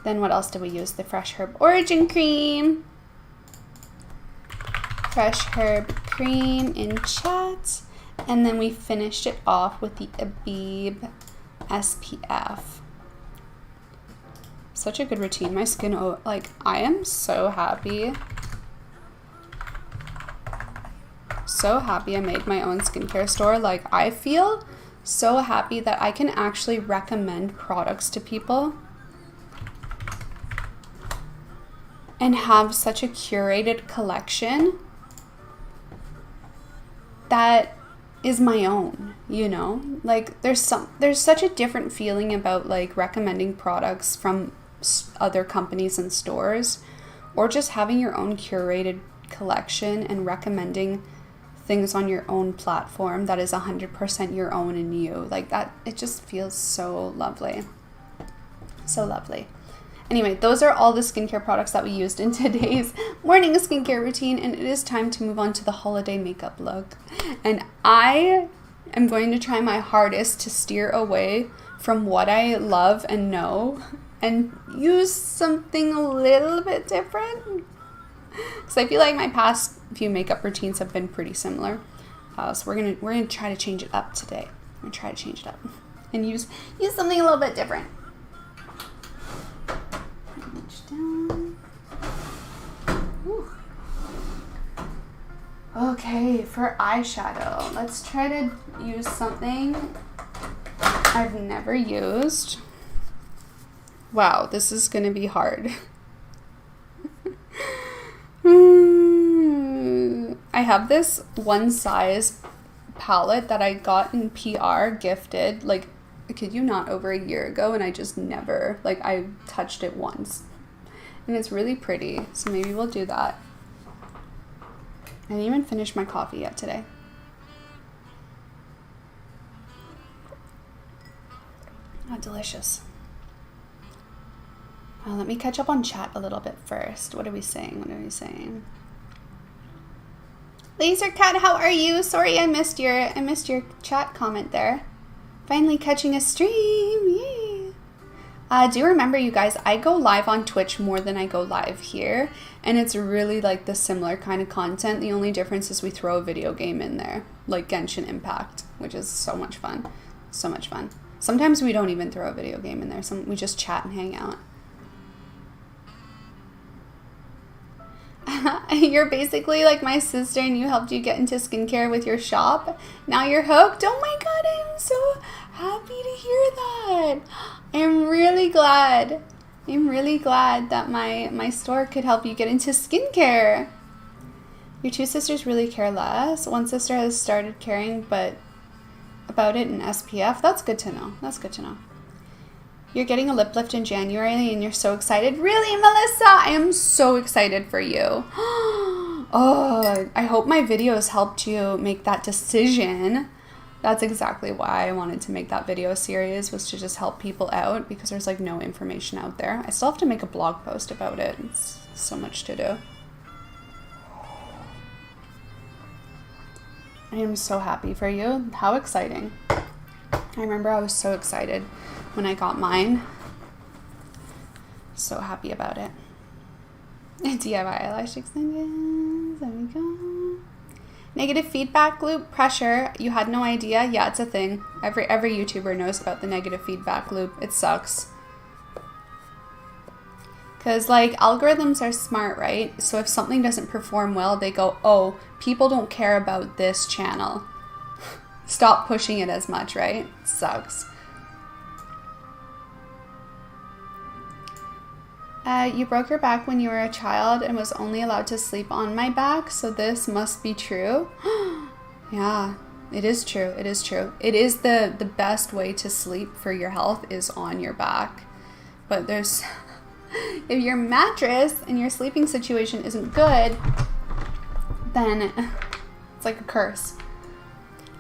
Then what else did we use? The Fresh Herb Origin Cream. Fresh Herb Cream in chat. And then we finished it off with the 𝐕𝐈𝐃𝐃 SPF. Such a good routine. My skin, like, I am so happy. So happy I made my own skincare store. Like, I feel so happy that I can actually recommend products to people and have such a curated collection that is my own, you know? Like, there's such a different feeling about like recommending products from other companies and stores, or just having your own curated collection and recommending things on your own platform that is 100% your own and you. Like that, it just feels so lovely. So lovely. Anyway, those are all the skincare products that we used in today's morning skincare routine, and it is time to move on to the holiday makeup look. And I am going to try my hardest to steer away from what I love and know and use something a little bit different. Because I feel like my past few makeup routines have been pretty similar. So we're gonna try to change it up today. We're gonna try to change it up and use something a little bit different. Down. Okay, for eyeshadow, let's try to use something I've never used. Wow, this is gonna be hard. I have this one size palette that I got in PR gifted, like, I kid you not, over a year ago, and I just never, like, I touched it once. And it's really pretty, so maybe we'll do that. I didn't even finish my coffee yet today. Oh, delicious. Let me catch up on chat a little bit first. What are we saying? What are we saying? Laser Cat, how are you? Sorry, I missed your chat comment there. Finally catching a stream. Yay. Do remember, you guys, I go live on Twitch more than I go live here, and it's really like the similar kind of content. The only difference is we throw a video game in there, like Genshin Impact, which is so much fun. So much fun. Sometimes we don't even throw a video game in there. We just chat and hang out. You're basically like my sister, and you helped you get into skincare with your shop. Now you're hooked. Oh my god, I am so happy to hear that. I'm really glad. I'm really glad that my store could help you get into skincare. Your two sisters really care less. One sister has started caring about it in SPF. That's good to know. That's good to know. You're getting a lip lift in January and you're so excited. Really, Melissa? I am so excited for you. Oh, I hope my videos helped you make that decision. That's exactly why I wanted to make that video series, was to just help people out, because there's like no information out there. I still have to make a blog post about it. It's so much to do. I am so happy for you. How exciting. I remember I was so excited when I got mine. So happy about it. DIY eyelash extensions. There we go. Negative feedback loop pressure. You had no idea? Yeah, it's a thing. Every YouTuber knows about the negative feedback loop. It sucks. Because, like, algorithms are smart, right? So if something doesn't perform well, they go, oh, people don't care about this channel. Stop pushing it as much, right? It sucks. You broke your back when you were a child and was only allowed to sleep on my back, so this must be true. Yeah, it is true. It is true. It is the best way to sleep for your health is on your back. But there's, if your mattress and your sleeping situation isn't good, then it's like a curse.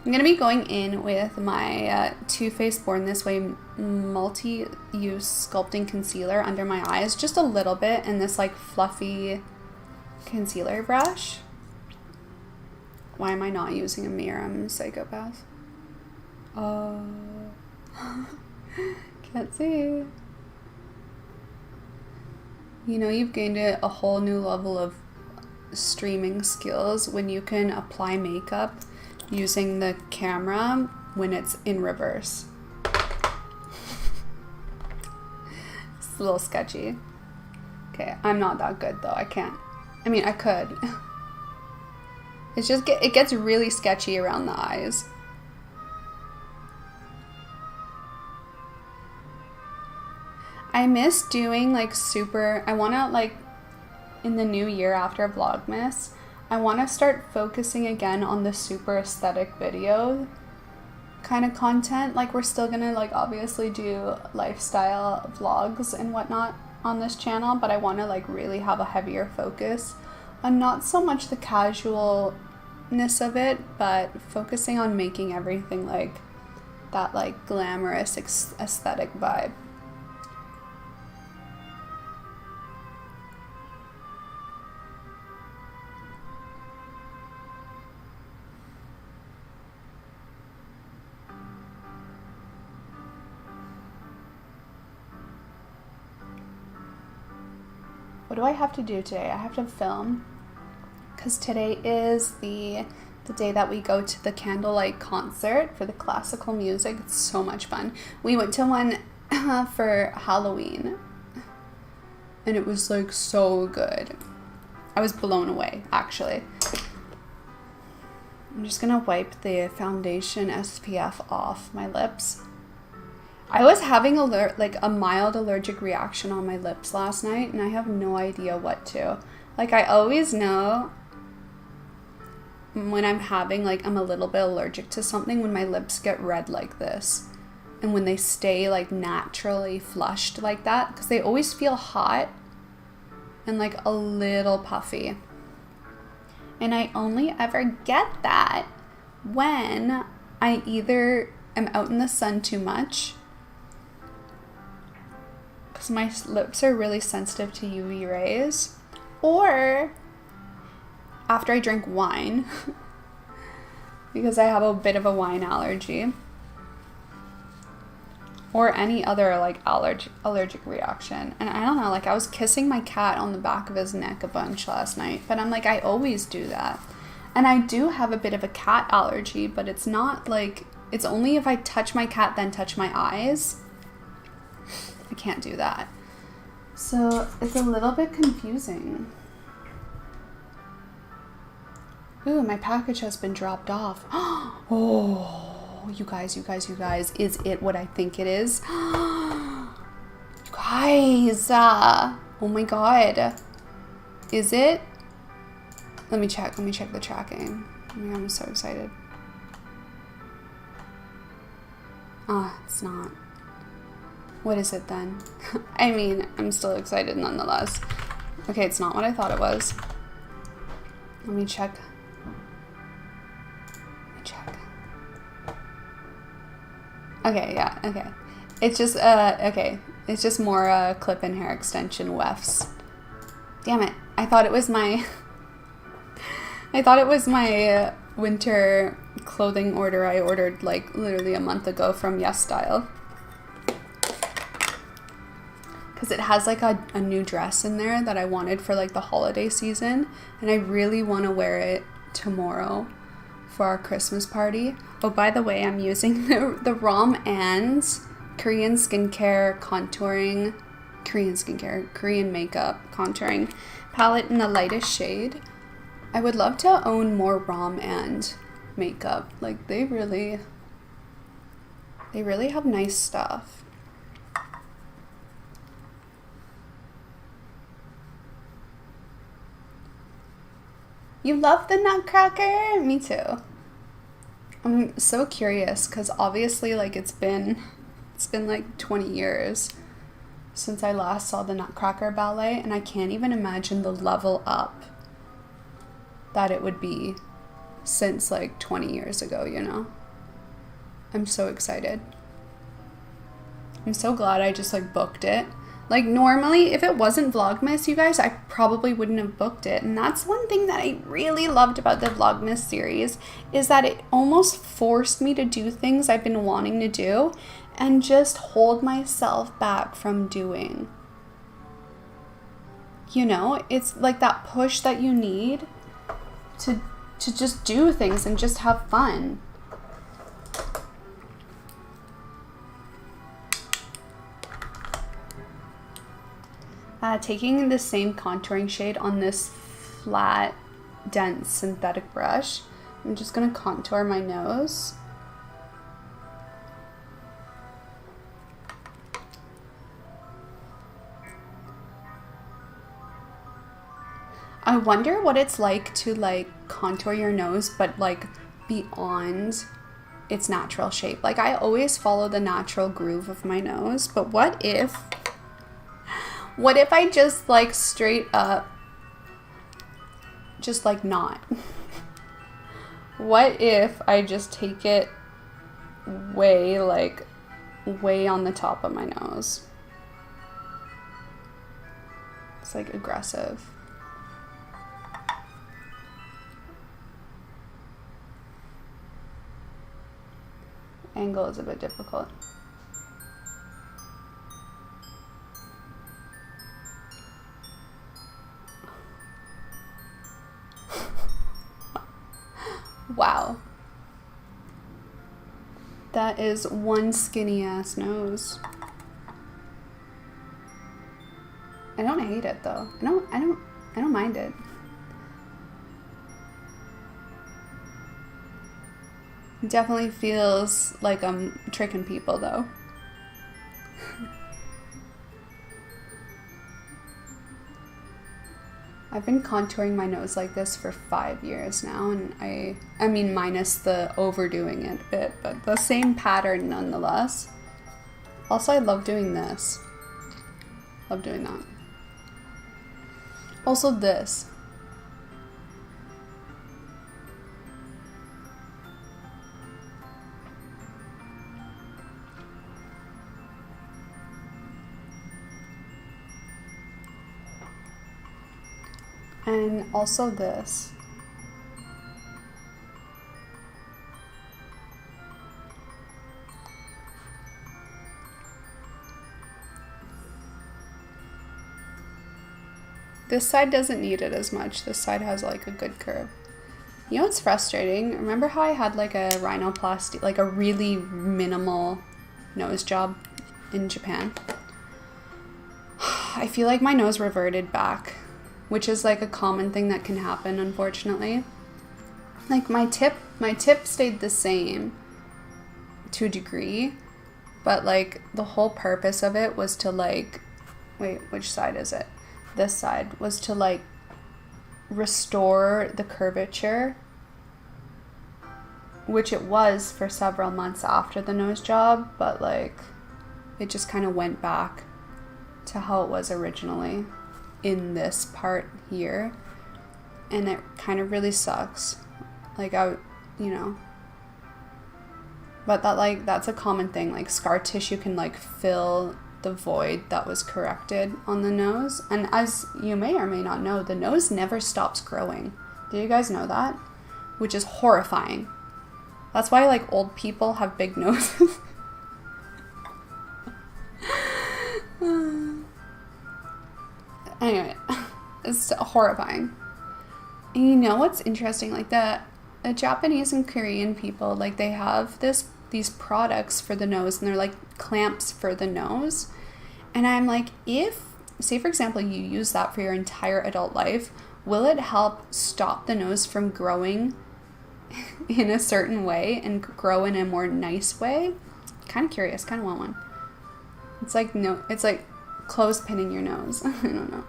I'm going to be going in with my Too Faced Born This Way multi-use sculpting concealer under my eyes, just a little bit, in this like fluffy concealer brush. Why am I not using a mirror? I'm a psychopath. Oh, can't see. You know, you've gained a whole new level of streaming skills when you can apply makeup using the camera when it's in reverse. It's a little sketchy. Okay, I'm not that good though. I can't. I mean, I could. It's just, it gets really sketchy around the eyes. I miss doing like super, I want to like, in the new year after Vlogmas, I want to start focusing again on the super aesthetic video kind of content. Like, we're still gonna like obviously do lifestyle vlogs and whatnot on this channel, but I want to like really have a heavier focus on not so much the casualness of it, but focusing on making everything like that like glamorous aesthetic vibe. What do I have to do today? I have to film, because today is the day that we go to the candlelight concert for the classical music. It's so much fun. We went to one for Halloween, and it was like so good. I was blown away, actually. I'm just gonna wipe the foundation SPF off my lips. I was having a mild allergic reaction on my lips last night, and I have no idea what to. Like, I always know when I'm having, like, I'm a little bit allergic to something when my lips get red like this. And when they stay, like, naturally flushed like that. Because they always feel hot and, like, a little puffy. And I only ever get that when I either am out in the sun too much, because my lips are really sensitive to UV rays, or after I drink wine, because I have a bit of a wine allergy, or any other like allergic reaction. And I don't know, like I was kissing my cat on the back of his neck a bunch last night, but I'm like, I always do that. And I do have a bit of a cat allergy, but it's not like, it's only if I touch my cat then touch my eyes. I can't do that. So it's a little bit confusing. Ooh, my package has been dropped off. Oh, you guys, is it what I think it is? You guys, oh my god. Is it? Let me check the tracking. Oh my god, I'm so excited. It's not. What is it then? I mean, I'm still excited nonetheless. Okay, it's not what I thought it was. Let me check. Okay, yeah, okay. It's just, okay. It's just more, clip-in hair extension wefts. Damn it. I thought it was my... I thought it was my winter clothing order I ordered, like, literally a month ago from Yes Style. Because it has, like, a new dress in there that I wanted for, like, the holiday season. And I really want to wear it tomorrow for our Christmas party. Oh, by the way, I'm using the ROM and Korean makeup contouring palette in the lightest shade. I would love to own more ROM and makeup. Like, they really have nice stuff. You love the Nutcracker? Me too. I'm so curious because obviously, like, it's been like 20 years since I last saw the Nutcracker ballet, and I can't even imagine the level up that it would be since like 20 years ago, you know? I'm so excited. I'm so glad I just like booked it. Like, normally, if it wasn't Vlogmas, you guys, I probably wouldn't have booked it. And that's one thing that I really loved about the Vlogmas series, is that it almost forced me to do things I've been wanting to do and just hold myself back from doing. You know, it's like that push that you need to just do things and just have fun. Taking the same contouring shade on this flat, dense synthetic brush, I'm just going to contour my nose. I wonder what it's like to like contour your nose, but like beyond its natural shape. Like, I always follow the natural groove of my nose, but what if I just like straight up just like not? What if I just take it way on the top of my nose? It's like aggressive. Angle is a bit difficult. Wow. That is one skinny ass nose. I don't hate it though. I don't mind it. It definitely feels like I'm tricking people though. I've been contouring my nose like this for 5 years now, and I mean minus the overdoing it a bit, but the same pattern nonetheless. Also, I love doing this. Love doing that. Also this. And also this. This side doesn't need it as much. This side has like a good curve. You know what's frustrating? Remember how I had like a rhinoplasty, like a really minimal nose job in Japan? I feel like my nose reverted back, which is like a common thing that can happen, unfortunately. Like my tip stayed the same to a degree, but like the whole purpose of it was to like, wait, which side is it? This side was to like restore the curvature, which it was for several months after the nose job, but like it just kind of went back to how it was originally in this part here, and it kind of really sucks. Like, you know, But that, like, that's a common thing. Like, scar tissue can, like, fill the void that was corrected on the nose. And as you may or may not know, the nose never stops growing. Do you guys know that? Which is horrifying. That's why, like, old people have big noses. Anyway, it's horrifying. And you know what's interesting? Like, the Japanese and Korean people, like, they have these products for the nose, and they're like clamps for the nose. And I'm like, if, say for example, you use that for your entire adult life, will it help stop the nose from growing in a certain way and grow in a more nice way? Kind of curious, kind of want one. It's like, no, it's like clothespinning your nose. I don't know.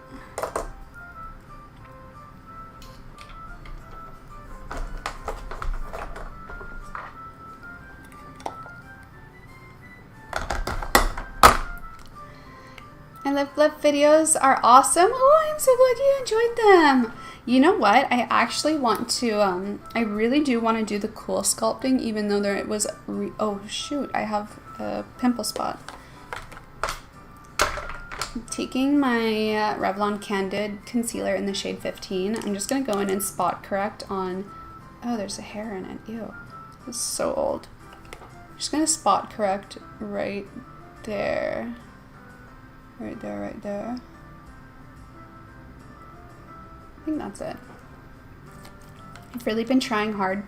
And lip videos are awesome. Oh, I'm so glad you enjoyed them. You know what? I actually want to, I really do want to do the cool sculpting, even though there was, oh shoot, I have a pimple spot. I'm taking my Revlon Candid Concealer in the shade 15. I'm just going to go in and spot correct on, oh, there's a hair in it. Ew, this is so old. I'm just going to spot correct right there. Right there, right there. I think that's it. I've really been trying hard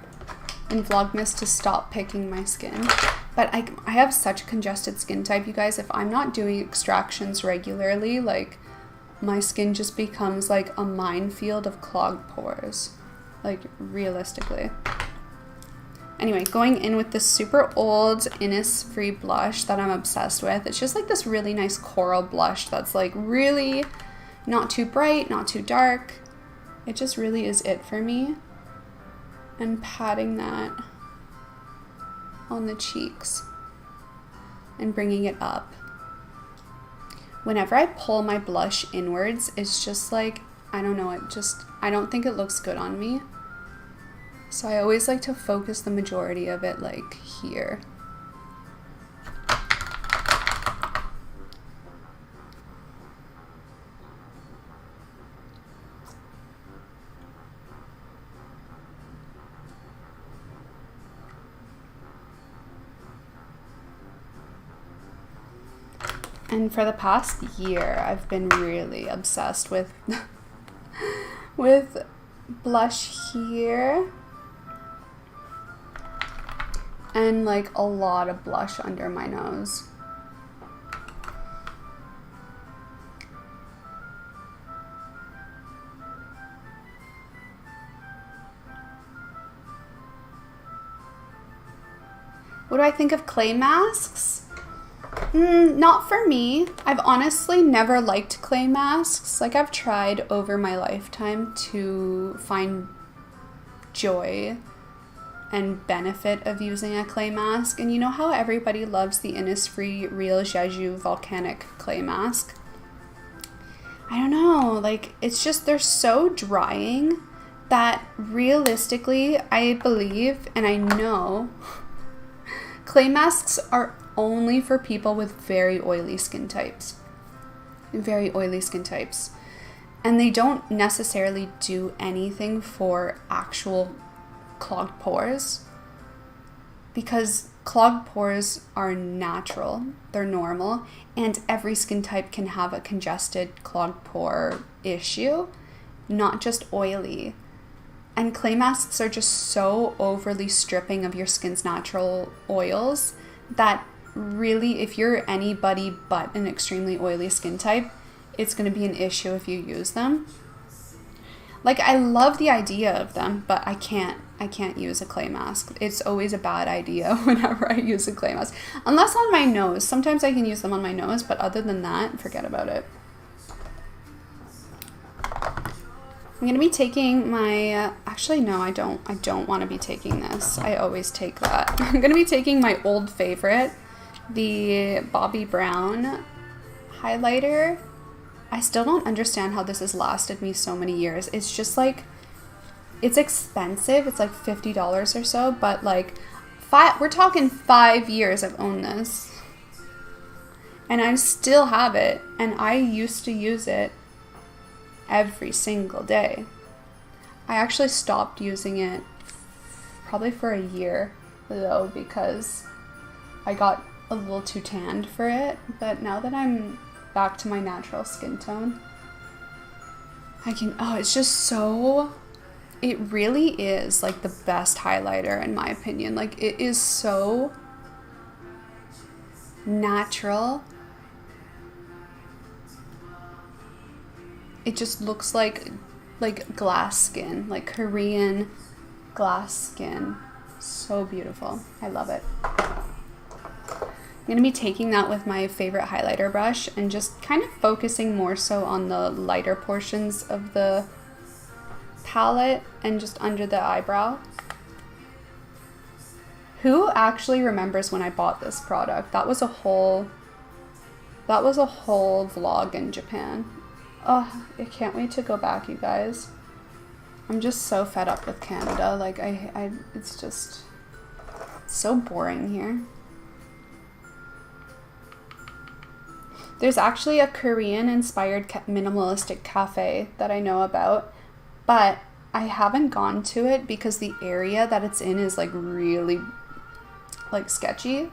in Vlogmas to stop picking my skin. But I have such congested skin type, you guys. If I'm not doing extractions regularly, like, my skin just becomes like a minefield of clogged pores. Like, realistically. Anyway, going in with this super old Innisfree blush that I'm obsessed with. It's just like this really nice coral blush that's like really not too bright, not too dark. It just really is it for me. And patting that on the cheeks and bringing it up. Whenever I pull my blush inwards, it's just like, I don't know, I don't think it looks good on me. So I always like to focus the majority of it like here. And for the past year, I've been really obsessed with with blush here. And like a lot of blush under my nose. What do I think of clay masks? Not for me. I've honestly never liked clay masks. Like, I've tried over my lifetime to find joy and benefit of using a clay mask. And you know how everybody loves the Innisfree Real Jeju Volcanic Clay Mask? I don't know, like, it's just, they're so drying that realistically, I believe and I know clay masks are only for people with very oily skin types. Very oily skin types. And they don't necessarily do anything for actual clogged pores, because clogged pores are natural, they're normal, and every skin type can have a congested clogged pore issue, not just oily. And clay masks are just so overly stripping of your skin's natural oils that really, if you're anybody but an extremely oily skin type, it's going to be an issue if you use them. Like, I love the idea of them, but I can't use a clay mask. It's always a bad idea whenever I use a clay mask. Unless on my nose. Sometimes I can use them on my nose, but other than that, forget about it. I'm going to be taking my, actually no, I don't want to be taking this. I always take that. I'm going to be taking my old favorite, the Bobbi Brown highlighter. I still don't understand how this has lasted me so many years. It's just like, it's expensive. It's like $50 or so, but like we're talking 5 years I've owned this. And I still have it. And I used to use it every single day. I actually stopped using it probably for a year though, because I got a little too tanned for it. But now that I'm back to my natural skin tone, it's just so, it really is like the best highlighter in my opinion. Like, it is so natural. It just looks like glass skin, like Korean glass skin. So beautiful. I love it. I'm going to be taking that with my favorite highlighter brush and just kind of focusing more so on the lighter portions of the palette and just under the eyebrow. Who actually remembers when I bought this product? That was a whole vlog in Japan. Oh, I can't wait to go back, you guys. I'm just so fed up with Canada. Like, it's just so boring here. There's actually a Korean-inspired minimalistic cafe that I know about, but I haven't gone to it because the area that it's in is like really like sketchy.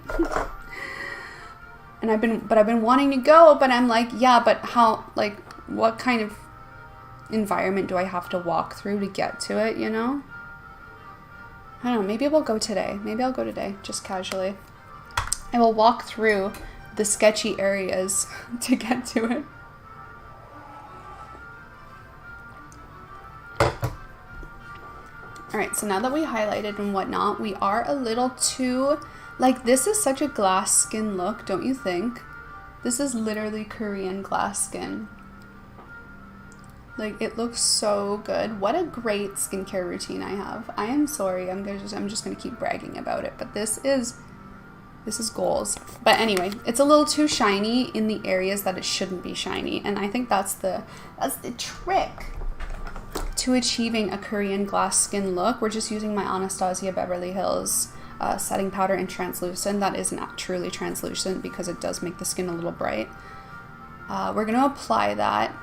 And I've been wanting to go, but I'm like, yeah, but how, like, what kind of environment do I have to walk through to get to it, you know? I don't know, maybe we'll go today. Maybe I'll go today, just casually. I will walk through the sketchy areas to get to it. Alright, so now that we highlighted and whatnot, we are a little too, like, this is such a glass skin look, don't you think? This is literally Korean glass skin. Like, it looks so good. What a great skincare routine I have. I am sorry, I'm just gonna keep bragging about it, but this is goals. But anyway, it's a little too shiny in the areas that it shouldn't be shiny, and I think that's the trick to achieving a Korean glass skin look. We're just using my Anastasia Beverly Hills setting powder in translucent. That isn't truly translucent because it does make the skin a little bright. We're gonna apply that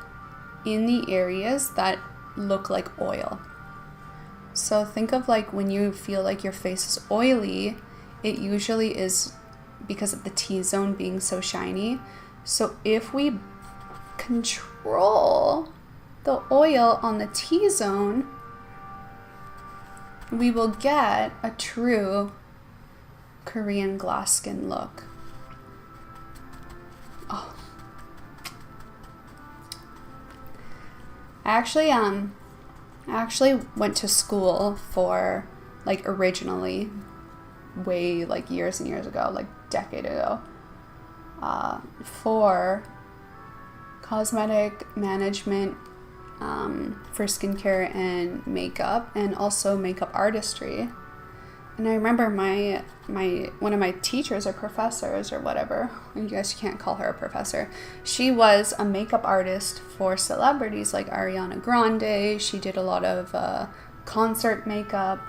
in the areas that look like oil. So think of like when you feel like your face is oily, it usually is because of the T-zone being so shiny. So if we control the oil on the T-zone, we will get a true Korean glass skin look. Oh. I actually went to school for, like, originally, way, like, years and years ago, like, decade ago, for cosmetic management, for skincare and makeup, and also makeup artistry. And I remember one of my teachers or professors or whatever, I guess you can't call her a professor, she was a makeup artist for celebrities like Ariana Grande. She did a lot of concert makeup,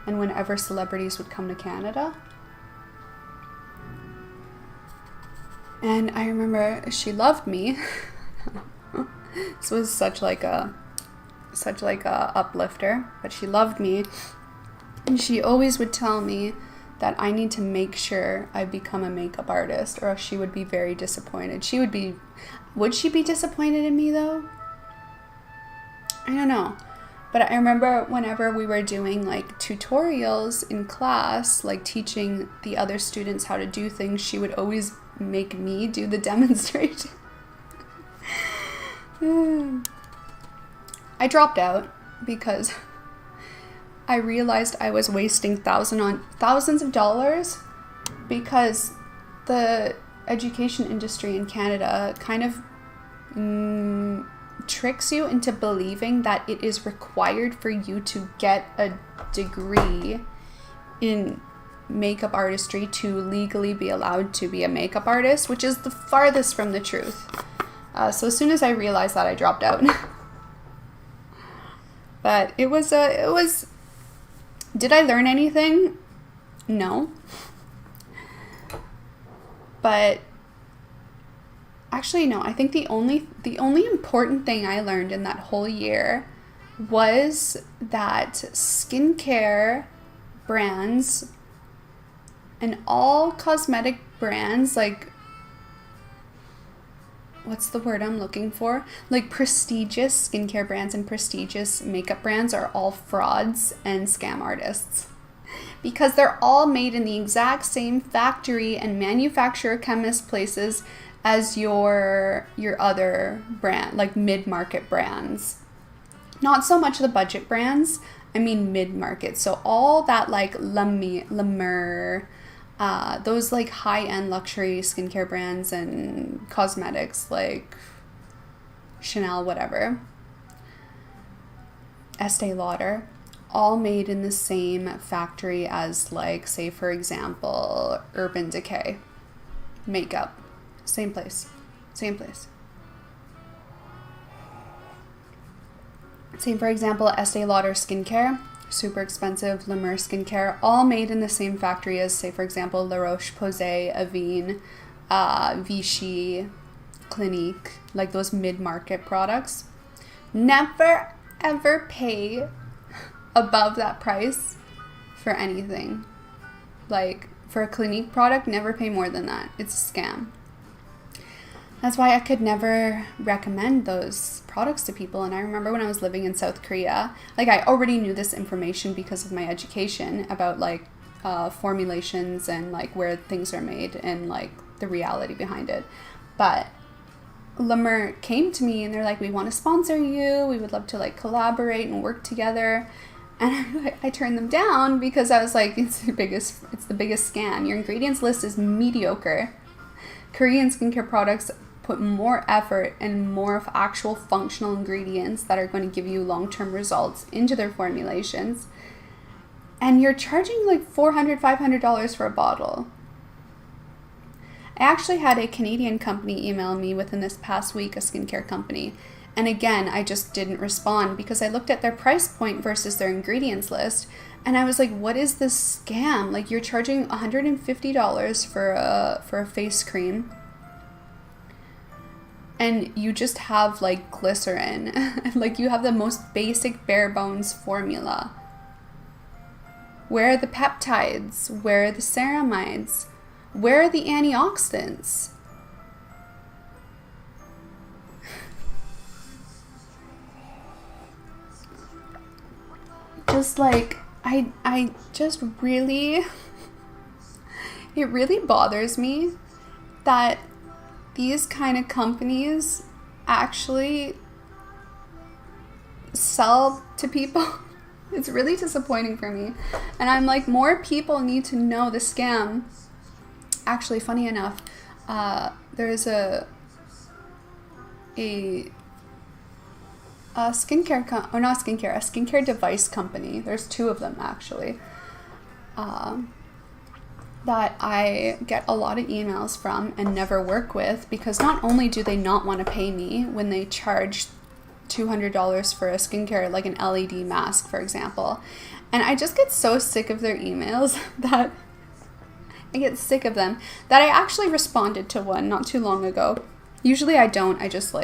and whenever celebrities would come to Canada. And I remember she loved me. This was such like a uplifter, but she loved me. And she always would tell me that I need to make sure I become a makeup artist, or else she would be very disappointed. Would she be disappointed in me though? I don't know. But I remember whenever we were doing like tutorials in class, like teaching the other students how to do things, she would always make me do the demonstration. I dropped out because I realized I was wasting thousands of dollars, because the education industry in Canada kind of tricks you into believing that it is required for you to get a degree in makeup artistry to legally be allowed to be a makeup artist, which is the farthest from the truth. So as soon as I realized that, I dropped out. But it was did I learn anything? No. But actually, no, I think the only important thing I learned in that whole year was that skincare brands and all cosmetic brands, like, what's the word I'm looking for? Like, prestigious skincare brands and prestigious makeup brands are all frauds and scam artists. Because they're all made in the exact same factory and manufacturer chemist places as your other brand, like mid-market brands. Not so much the budget brands, I mean mid-market. So all that like La Mer, those like high-end luxury skincare brands and cosmetics like Chanel, whatever, Estee Lauder, all made in the same factory as, like, say for example, Urban Decay makeup. Same place. Same for example, Estee Lauder skincare, super expensive. La Mer skincare, all made in the same factory as, say for example, La Roche-Posay, Avène, Vichy, Clinique, like those mid-market products. Never ever pay above that price for anything. Like, for a Clinique product, never pay more than that. It's a scam. That's why I could never recommend those products to people. And I remember when I was living in South Korea, like, I already knew this information because of my education about, like, formulations and, like, where things are made and, like, the reality behind it. But La Mer came to me and they're like, we want to sponsor you. We would love to, like, collaborate and work together. And I turned them down because I was like, it's the biggest scam. Your ingredients list is mediocre. Korean skincare products put more effort and more of actual functional ingredients that are going to give you long-term results into their formulations. And you're charging like $400, $500 for a bottle. I actually had a Canadian company email me within this past week, a skincare company. And again, I just didn't respond because I looked at their price point versus their ingredients list. And I was like, what is this scam? Like, you're charging $150 for a face cream. And you just have, like, glycerin. Like, you have the most basic bare bones formula. Where are the peptides? Where are the ceramides? Where are the antioxidants? Just like, I just really, it really bothers me that these kind of companies actually sell to people. It's really disappointing for me. And I'm like, more people need to know the scam. Actually, funny enough, there's a skincare device company. There's two of them actually, that I get a lot of emails from and never work with because not only do they not want to pay me when they charge $200 for a skincare, like an LED mask, for example. And I just get so sick of their emails that I actually responded to one not too long ago. Usually I don't. I just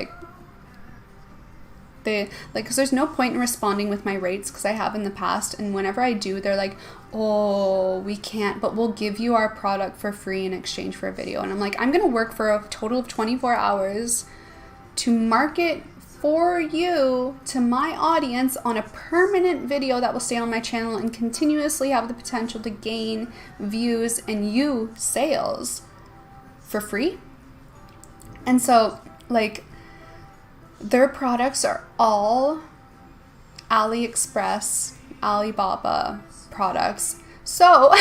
because there's no point in responding with my rates because I have in the past, and whenever I do, they're like, oh, we can't, but we'll give you our product for free in exchange for a video. And I'm like, I'm gonna work for a total of 24 hours to market for you to my audience on a permanent video that will stay on my channel and continuously have the potential to gain views and sales for free. And so, like, their products are all AliExpress, Alibaba products. So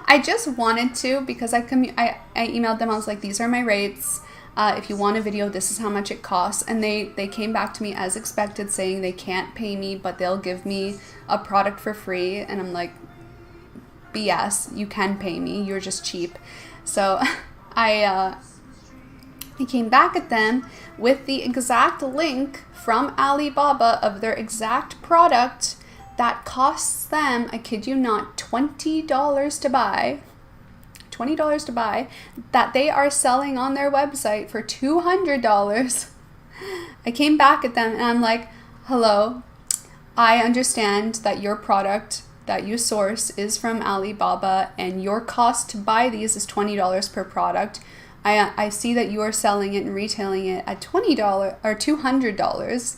I just wanted to, because I emailed them. I was like, these are my rates. If you want a video, this is how much it costs. And they came back to me as expected, saying they can't pay me, but they'll give me a product for free. And I'm like, BS, you can pay me. You're just cheap. So I came back at them with the exact link from Alibaba of their exact product that costs them, I kid you not, $20 to buy, $20 to buy, that they are selling on their website for $200. I came back at them and I'm like, hello, I understand that your product that you source is from Alibaba and your cost to buy these is $20 per product. I see that you are selling it and retailing it at $20 or $200.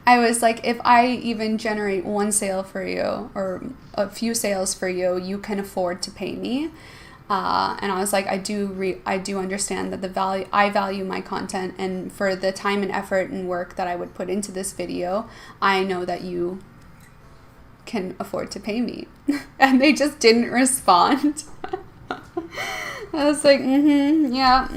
I was like, if I even generate one sale for you or a few sales for you, you can afford to pay me. And I was like, I do understand that I value my content, and for the time and effort and work that I would put into this video, I know that you can afford to pay me. And they just didn't respond. I was like, yeah,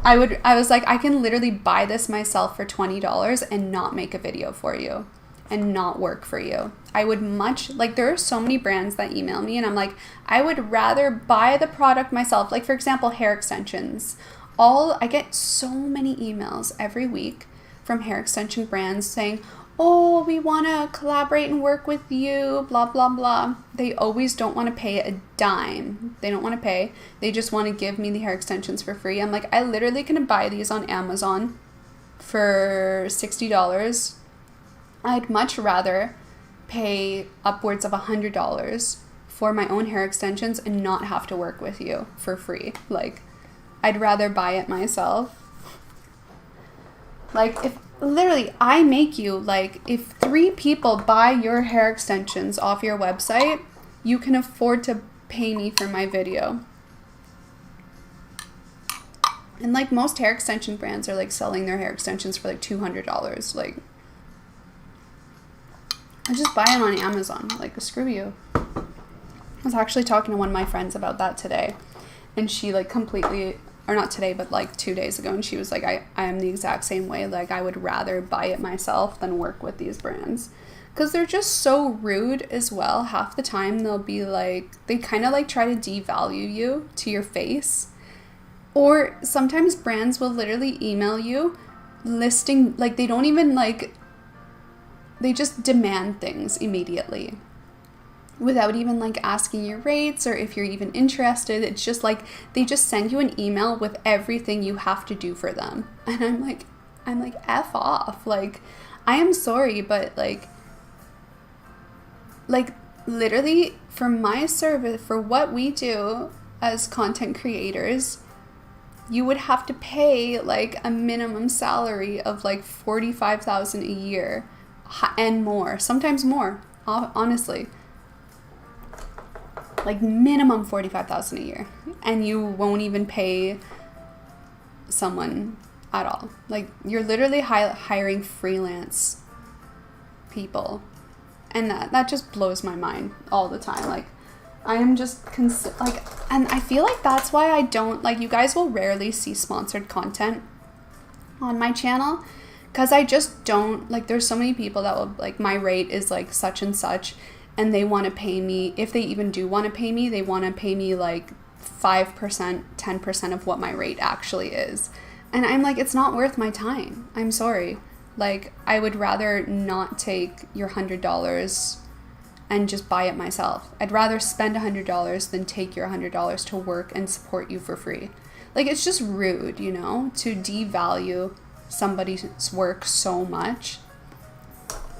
I was like, I can literally buy this myself for $20 and not make a video for you and not work for you. I would like, there are so many brands that email me and I'm like, I would rather buy the product myself. Like, for example, hair extensions. I get so many emails every week from hair extension brands saying, oh, we want to collaborate and work with you, blah, blah, blah. They always don't want to pay a dime. They don't want to pay. They just want to give me the hair extensions for free. I'm like, I literally can buy these on Amazon for $60. I'd much rather pay upwards of $100 for my own hair extensions and not have to work with you for free. Like, I'd rather buy it myself. Like, if literally I make you, like, if 3 people buy your hair extensions off your website, you can afford to pay me for my video. And like, most hair extension brands are like selling their hair extensions for like $200. Like, I just buy it on Amazon. Like, screw you. I was actually talking to one of my friends about that today, and she like completely, or not today, but like 2 days ago, and she was like, I am the exact same way. Like, I would rather buy it myself than work with these brands, because they're just so rude as well. Half the time they'll be like, they kind of like try to devalue you to your face. Or sometimes brands will literally email you listing, like, they don't even like, they just demand things immediately without even like asking your rates or if you're even interested. It's just like, they just send you an email with everything you have to do for them. And I'm like, F off. Like, I am sorry, but like literally for my service, for what we do as content creators, you would have to pay like a minimum salary of like $45,000 a year and more, sometimes more, honestly. Like, minimum $45,000 a year, and you won't even pay someone at all. Like, you're literally hiring freelance people, and that just blows my mind all the time. Like, I am just and I feel like that's why I don't, like, you guys will rarely see sponsored content on my channel, because I just don't, like, there's so many people that will, like, my rate is like such and such, and they want to pay me, if they even do want to pay me, they want to pay me like 5%, 10% of what my rate actually is. And I'm like, it's not worth my time. I'm sorry. Like, I would rather not take your $100 and just buy it myself. I'd rather spend $100 than take your $100 to work and support you for free. Like, it's just rude, you know, to devalue somebody's work so much.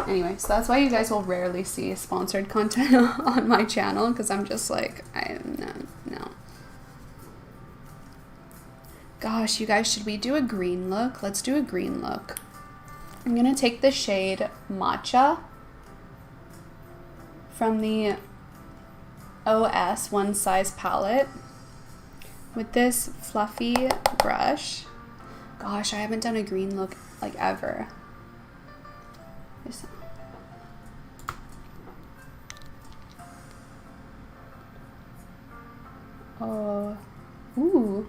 Anyway, so that's why you guys will rarely see sponsored content on my channel, because I'm just like, no. Gosh, you guys, should we do a green look? Let's do a green look. I'm going to take the shade Matcha from the OS One Size palette with this fluffy brush. Gosh, I haven't done a green look like ever. Oh, ooh,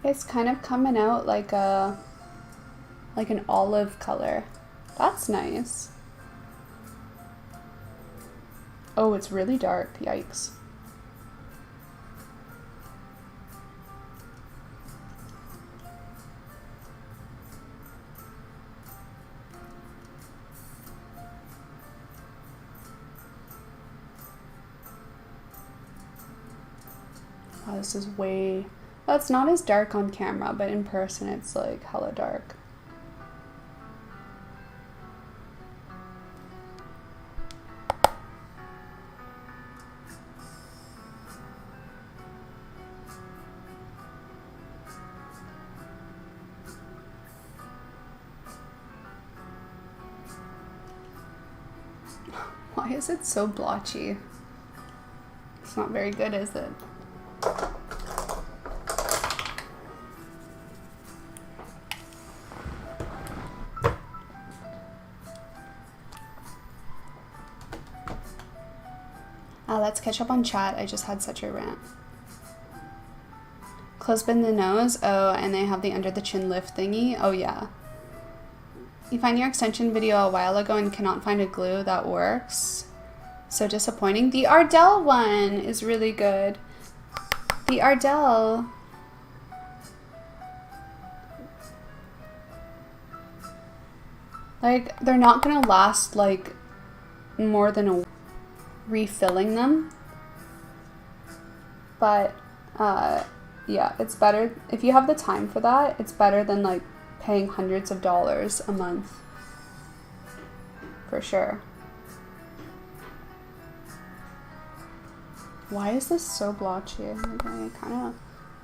it's kind of coming out like an olive color. That's nice. Oh, it's really dark. Yikes. this is way... Well, it's not as dark on camera, but in person it's like hella dark. Why is it so blotchy? It's not very good, is it? Let's catch up on chat. I just had such a rant. Clothespin the nose. Oh, and they have the under the chin lift thingy. Oh, yeah. You find your extension video a while ago and cannot find a glue that works. So disappointing. The Ardell one is really good. The Ardell. Like, they're not gonna last, like, more than a week refilling them. But, yeah, it's better. If you have the time for that, it's better than, like, paying hundreds of dollars a month. For sure. Why is this so blotchy? Like, I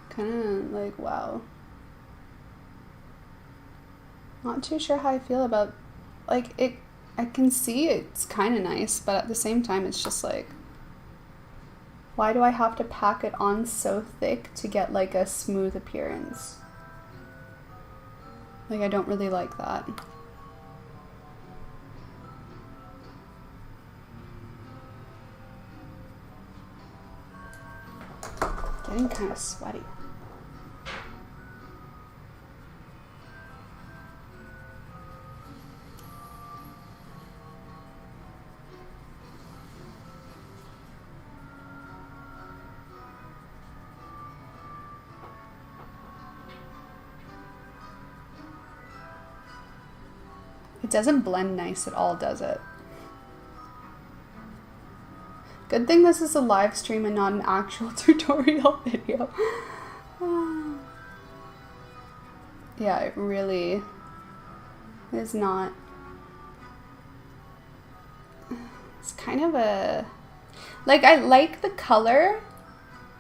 kind of, like, wow. Not too sure how I feel about, like, it. I can see it's kind of nice, but at the same time, it's just like, why do I have to pack it on so thick to get, like, a smooth appearance? Like, I don't really like that. Getting kind of sweaty. It doesn't blend nice at all, does it? Good thing this is a live stream and not an actual tutorial video. Yeah, it really is not. It's kind of a... Like, I like the color,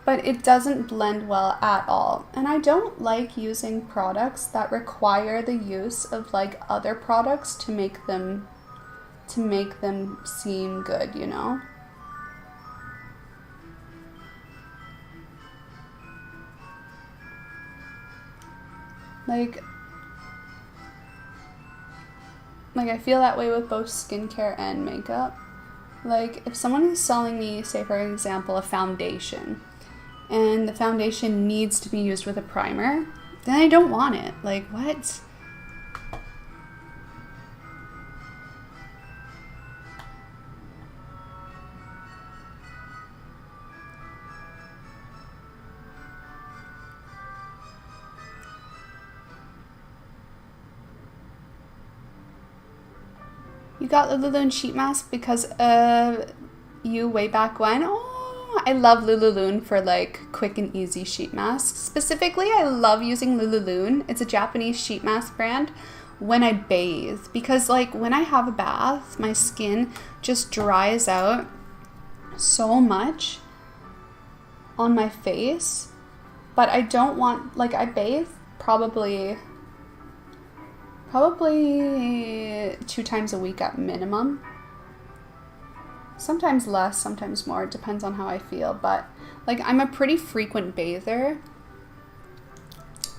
but it doesn't blend well at all. And I don't like using products that require the use of, like, other products to make them seem good, you know? Like I feel that way with both skincare and makeup. Like, if someone is selling me, say for example, a foundation, and the foundation needs to be used with a primer, then I don't want it. Like, what? You got Lululemon sheet mask because you way back when? Oh, I love Lululemon for, like, quick and easy sheet masks. Specifically, I love using Lululemon. It's a Japanese sheet mask brand when I bathe. Because, like, when I have a bath, my skin just dries out so much on my face. But I don't want, like, I bathe probably 2 times a week at minimum. Sometimes less, sometimes more. It depends on how I feel. But, like, I'm a pretty frequent bather.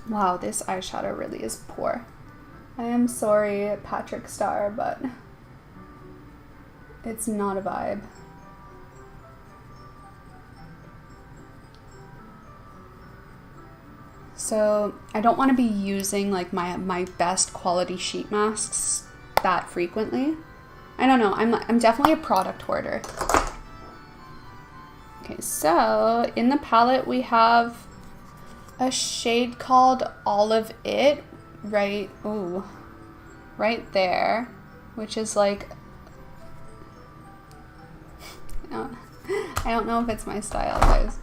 Wow, this eyeshadow really is poor. I am sorry, Patrick Star, but it's not a vibe. So I don't want to be using, like, my best quality sheet masks that frequently. I don't know. I'm definitely a product hoarder. Okay, so in the palette we have a shade called Olive It right there, which is like, I don't know if it's my style, guys.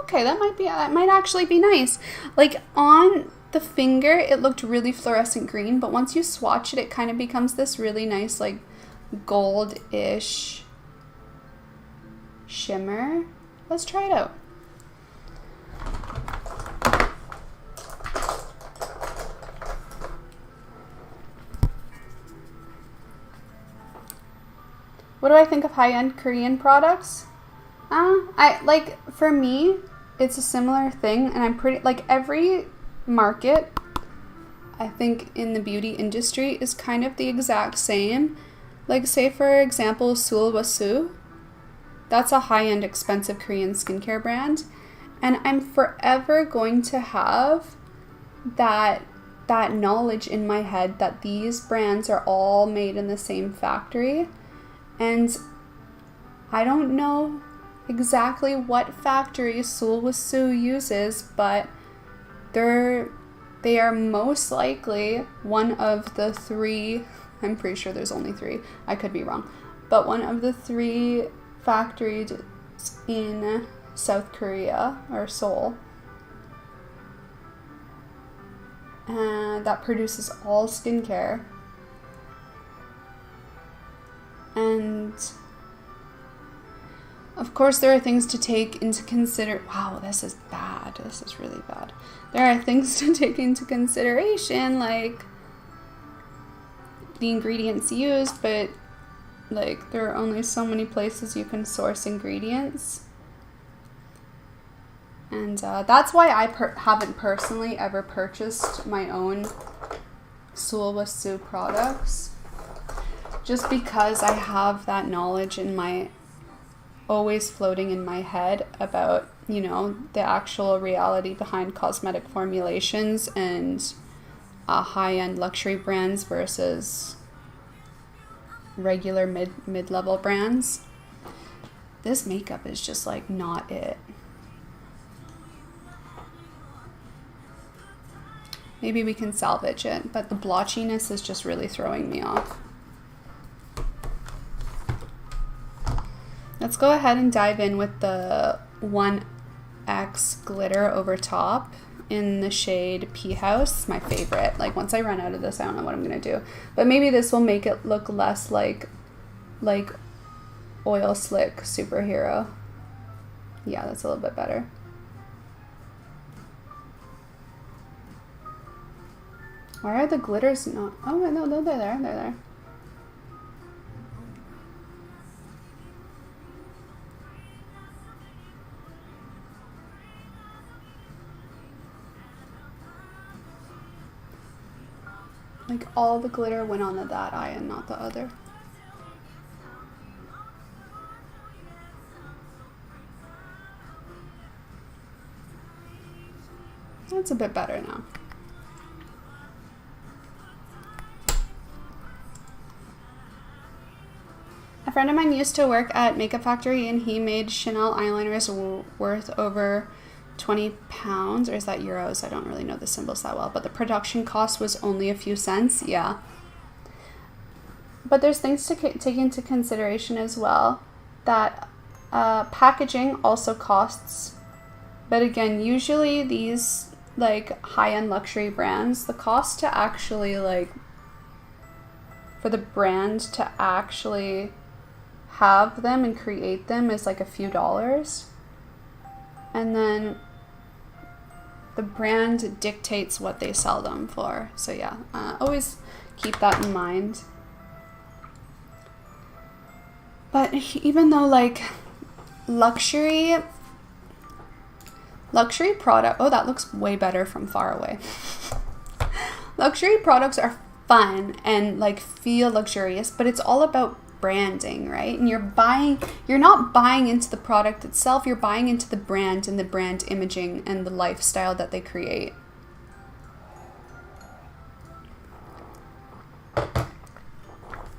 okay, that might actually be nice. Like on the finger, it looked really fluorescent green, but once you swatch it, it kind of becomes this really nice, like gold-ish shimmer. Let's try it out. What do I think of high-end Korean products? For me, it's a similar thing, and I'm pretty, like, every market, I think, in the beauty industry is kind of the exact same. Like, say, for example, 𝐶𝐿. That's a high-end, expensive Korean skincare brand, and I'm forever going to have that knowledge in my head that these brands are all made in the same factory. And I don't know exactly what factory 𝐶𝐿 uses, but they are most likely one of the 3, I'm pretty sure there's only 3, I could be wrong, but one of the 3 factories in South Korea, or Seoul, that produces all skincare. And of course, there are things to take into consideration. Wow, this is bad. This is really bad. There are things to take into consideration, like the ingredients used, but like there are only so many places you can source ingredients. And that's why I haven't personally ever purchased my own 𝐶𝐿 products. Just because I have that knowledge in my, always floating in my head about, you know, the actual reality behind cosmetic formulations and high-end luxury brands versus regular mid-level brands. This makeup is just like not it. Maybe we can salvage it, but the blotchiness is just really throwing me off. Let's go ahead and dive in with the 1X glitter over top in the shade Pea House, my favorite. Like once I run out of this, I don't know what I'm gonna do. But maybe this will make it look less like oil slick superhero. Yeah, that's a little bit better. Why are the glitters not? Oh no, they're there. They're there. Like all the glitter went onto that eye and not the other. That's a bit better now. A friend of mine used to work at Makeup Factory and he made Chanel eyeliners worth over 20 pounds, or is that euros? I don't really know the symbols that well, but the production cost was only a few cents. Yeah. But there's things to take into consideration as well, that packaging also costs. But again, usually these like high-end luxury brands, the cost to actually like, for the brand to actually have them and create them is like a few dollars. And then the brand dictates what they sell them for. So yeah, always keep that in mind. But even though like luxury product, oh, that looks way better from far away. Luxury products are fun and like feel luxurious, but it's all about branding, right? And you're not buying into the product itself, you're buying into the brand and the brand imaging and the lifestyle that they create.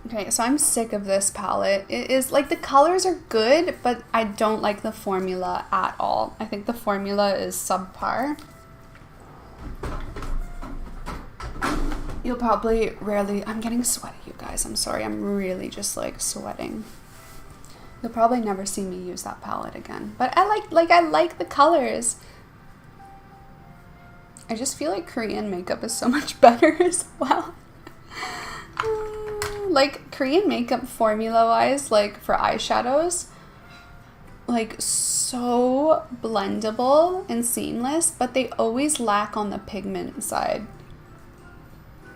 Okay, so I'm sick of this palette. It is like the colors are good, but I don't like the formula at all. I think the formula is subpar. You'll probably rarely, I'm getting sweaty, you guys. I'm sorry, I'm really just like sweating. You'll probably never see me use that palette again. But I like the colors. I just feel like Korean makeup is so much better as well. Like Korean makeup formula wise, like for eyeshadows, like so blendable and seamless, but they always lack on the pigment side.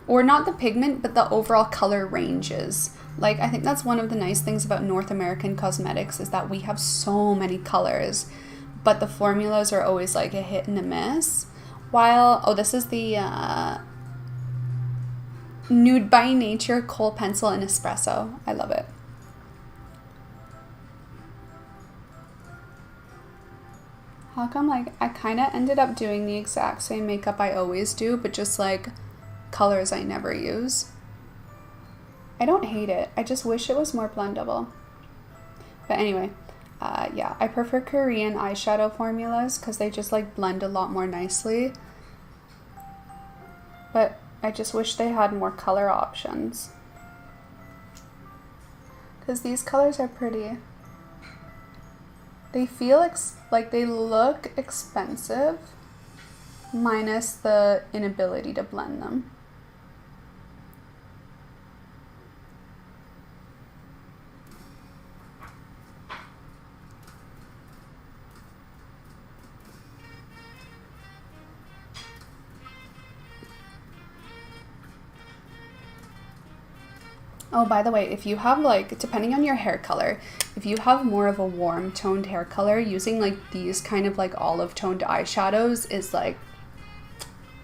Or not the pigment, but the overall color ranges. Like I think that's one of the nice things about North American cosmetics is that we have so many colors, but the formulas are always like a hit and a miss. While, oh, this is the Nude by Nature Kohl Pencil in Espresso. I love it. How come, like, I kind of ended up doing the exact same makeup I always do, but just, like, colors I never use. I don't hate it. I just wish it was more blendable. But anyway, yeah, I prefer Korean eyeshadow formulas because they just, like, blend a lot more nicely. But I just wish they had more color options. Because these colors are pretty. They feel like they look expensive, minus the inability to blend them. Oh, by the way, if you have, like, depending on your hair color, if you have more of a warm toned hair color, using, like, these kind of, like, olive toned eyeshadows is, like,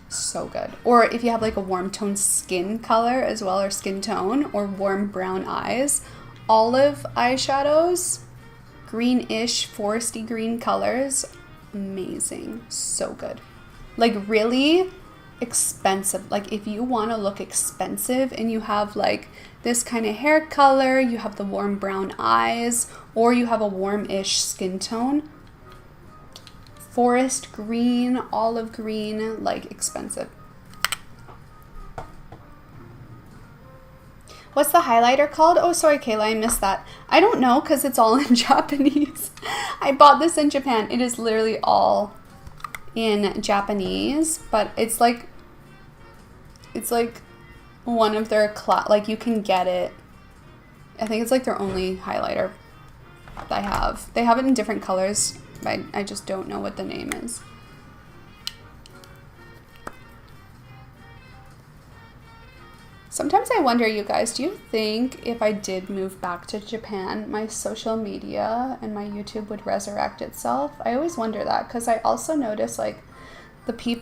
so good. Or if you have, like, a warm toned skin color as well, or skin tone, or warm brown eyes, olive eyeshadows, greenish, foresty green colors, amazing. So good. Like, really expensive. Like, if you want to look expensive and you have, like, this kind of hair color, you have the warm brown eyes, or you have a warm-ish skin tone, forest green, olive green, like, expensive. What's the highlighter called? Oh, sorry, Kayla, I missed that. I don't know because it's all in Japanese. I bought this in Japan. It is literally all in Japanese, but it's like one of their like, you can get it. I think it's like their only highlighter they have. They have it in different colors, but I just don't know what the name is. Sometimes I wonder, you guys, do you think if I did move back to Japan, my social media and my YouTube would resurrect itself? I always wonder that, because I also notice, like,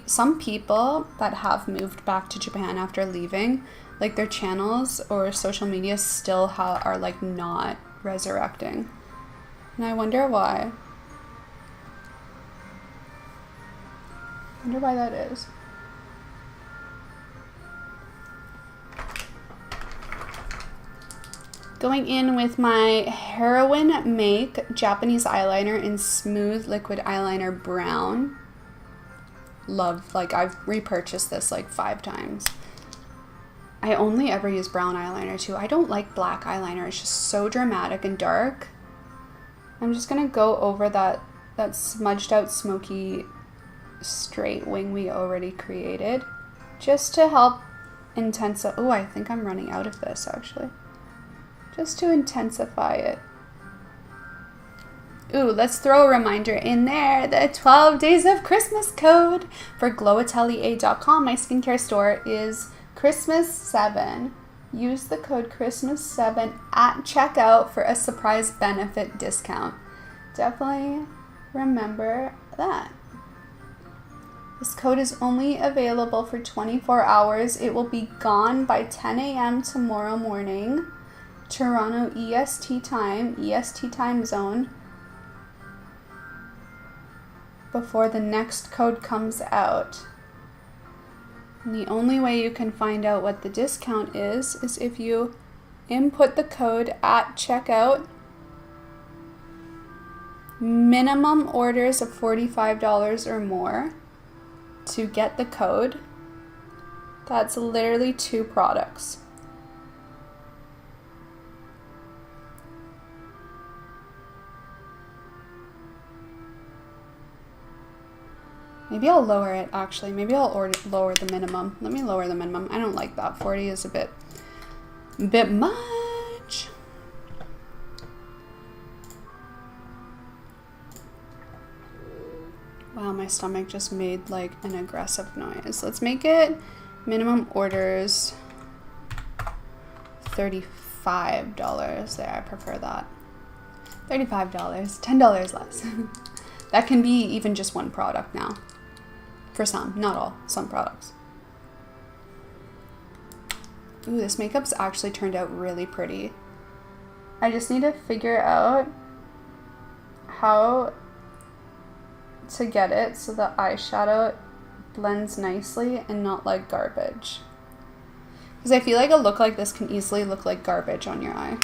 some people that have moved back to Japan after leaving, like, their channels or social media still are like not resurrecting, and I wonder why. I wonder why that is. Going in with my Heroin Make Japanese eyeliner in Smooth Liquid Eyeliner Brown. Love, like, I've repurchased this like 5 times. I only ever use brown eyeliner too. I don't like black eyeliner. It's just so dramatic and dark. I'm just gonna go over that smudged out smoky straight wing we already created, just to help intensify. Oh, I think I'm running out of this actually. Just to intensify it. Ooh, let's throw a reminder in there. The 12 Days of Christmas code for 𝐔𝐿𝐼.com. My skincare store is Christmas7. Use the code Christmas7 at checkout for a surprise benefit discount. Definitely remember that. This code is only available for 24 hours. It will be gone by 10 a.m. tomorrow morning, Toronto EST time zone, before the next code comes out. And the only way you can find out what the discount is if you input the code at checkout. Minimum orders of $45 or more to get the code. That's literally 2 products. Maybe I'll lower it, actually. Maybe I'll lower the minimum. Let me lower the minimum. I don't like that. 40 is a bit much. Wow, my stomach just made like an aggressive noise. Let's make it minimum orders $35. There, I prefer that. $35, $10 less. That can be even just one product now. For some, not all, some products. Ooh, this makeup's actually turned out really pretty. I just need to figure out how to get it so the eyeshadow blends nicely and not like garbage. Because I feel like a look like this can easily look like garbage on your eye.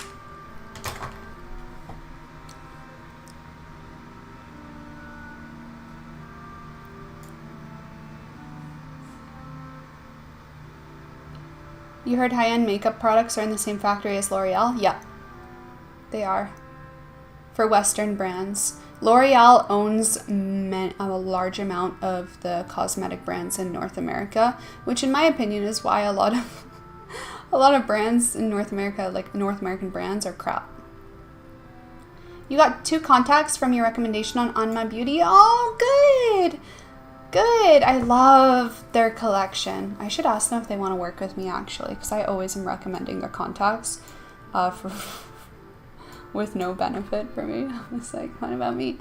You heard high-end makeup products are in the same factory as L'Oreal? Yeah, they are. For Western brands. L'Oreal owns a large amount of the cosmetic brands in North America, which in my opinion is why a lot of brands in North America, like North American brands, are crap. You got 2 contacts from your recommendation on HoneyBii Beauty? Oh, good! Good! I love their collection. I should ask them if they want to work with me, actually, because I always am recommending their contacts with no benefit for me. It's like, what about me?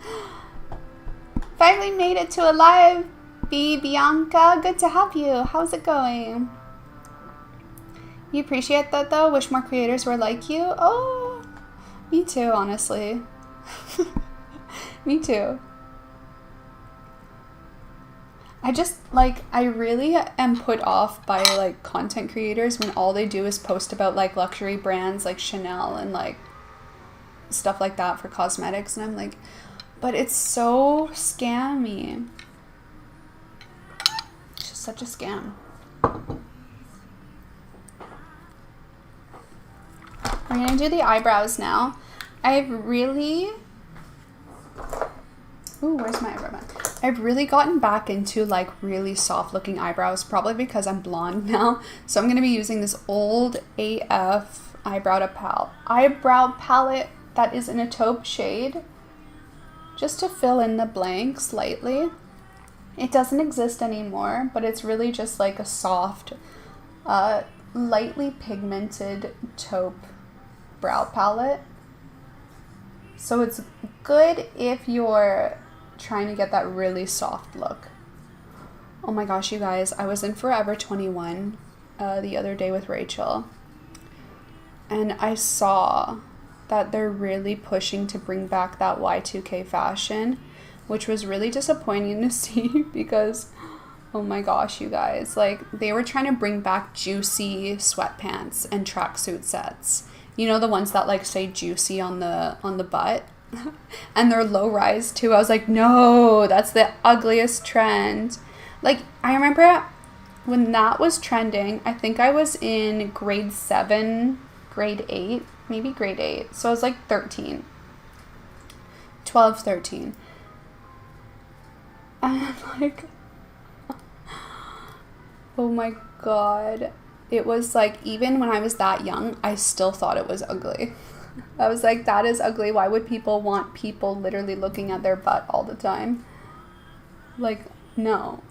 Finally made it to a live, Bianca. Good to have you. How's it going? You appreciate that, though? Wish more creators were like you? Oh, me too, honestly. Me too. I just, like, I really am put off by, like, content creators when all they do is post about, like, luxury brands like Chanel and, like, stuff like that for cosmetics. And I'm like, but it's so scammy. It's just such a scam. We're gonna do the eyebrows now. I've really... Ooh, where's my eyebrow mat? I've really gotten back into like really soft looking eyebrows, probably because I'm blonde now. So I'm going to be using this old AF eyebrow palette that is in a taupe shade, just to fill in the blanks slightly. It doesn't exist anymore, but it's really just like a soft, lightly pigmented taupe brow palette. So it's good if you're trying to get that really soft look. Oh my gosh, you guys, I was in Forever 21 the other day with Rachel, and I saw that they're really pushing to bring back that Y2K fashion, which was really disappointing to see because, oh my gosh, you guys, like, they were trying to bring back juicy sweatpants and tracksuit sets. You know, the ones that like say juicy on the butt? And they're low rise too. I was like, no, that's the ugliest trend. Like, I remember when that was trending, I think I was in grade 7, grade 8, maybe grade 8. So I was like 13, 12, 13. And I'm like, oh my God. It was like, even when I was that young, I still thought it was ugly. I was like, that is ugly. Why would people want people literally looking at their butt all the time? Like, no.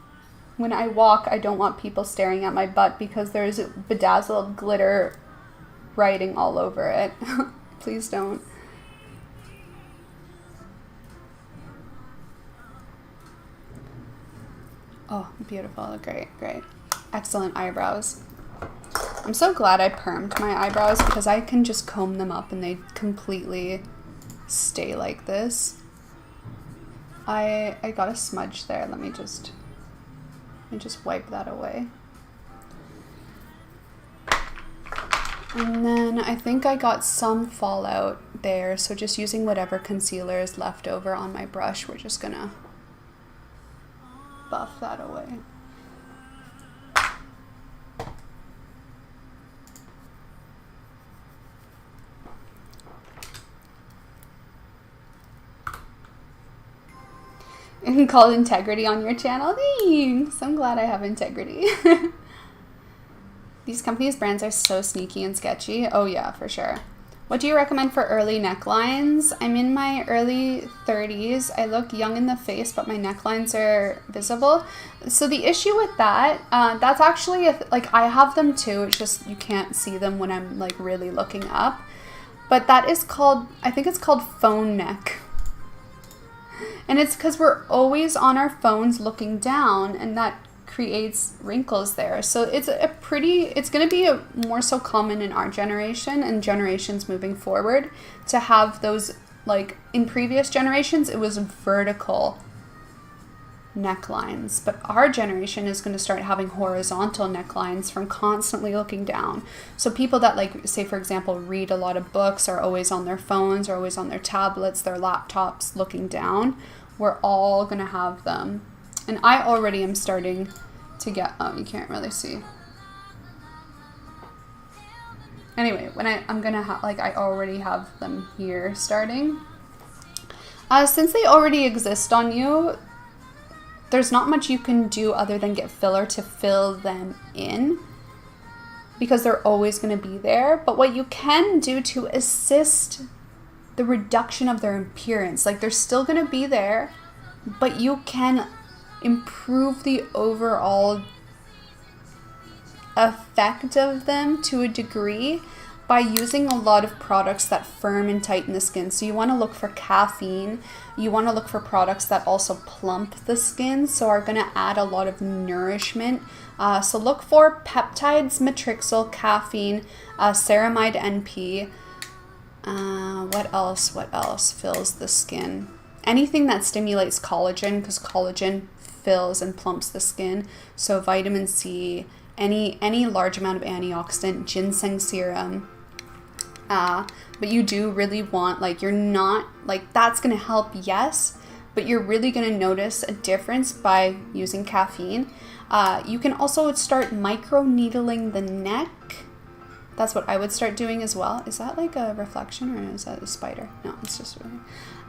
When I walk, I don't want people staring at my butt because there's bedazzled glitter writing all over it. Please don't. Oh, beautiful. Great, great. Excellent eyebrows. I'm so glad I permed my eyebrows because I can just comb them up and they completely stay like this. I got a smudge there. Let me just wipe that away. And then I think I got some fallout there, so just using whatever concealer is left over on my brush, we're just gonna buff that away. Called integrity on your channel. Thanks. I'm glad I have integrity. These companies' brands are so sneaky and sketchy. Oh yeah, for sure. What do you recommend for early necklines? I'm in my early 30s. I look young in the face, but my necklines are visible. So the issue with that, that's actually, like I have them too. It's just you can't see them when I'm like really looking up. But that is called, I think it's called phone neck. And it's because we're always on our phones looking down, and that creates wrinkles there. So it's going to be more so common in our generation and generations moving forward to have those, like in previous generations, it was vertical necklines, but our generation is going to start having horizontal necklines from constantly looking down. So people that, like, say for example, read a lot of books, are always on their phones, are always on their tablets, their laptops looking down, we're all going to have them. And I already am starting to get, oh, you can't really see. Anyway, when I'm gonna have, like, I already have them here starting. Since they already exist on you, there's not much you can do other than get filler to fill them in, because they're always gonna be there. But what you can do to assist the reduction of their appearance, like they're still gonna be there, but you can improve the overall effect of them to a degree by using a lot of products that firm and tighten the skin. So you want to look for caffeine. You want to look for products that also plump the skin, so are going to add a lot of nourishment. So look for peptides, matrixyl, caffeine, ceramide NP. What else fills the skin? Anything that stimulates collagen, because collagen fills and plumps the skin. So vitamin C, any large amount of antioxidant, ginseng serum. But you do really want, like, you're not, like, that's going to help, yes, but you're really going to notice a difference by using caffeine. You can also start micro needling the neck. That's what I would start doing as well. Is that like a reflection, or is that a spider? No, it's just really...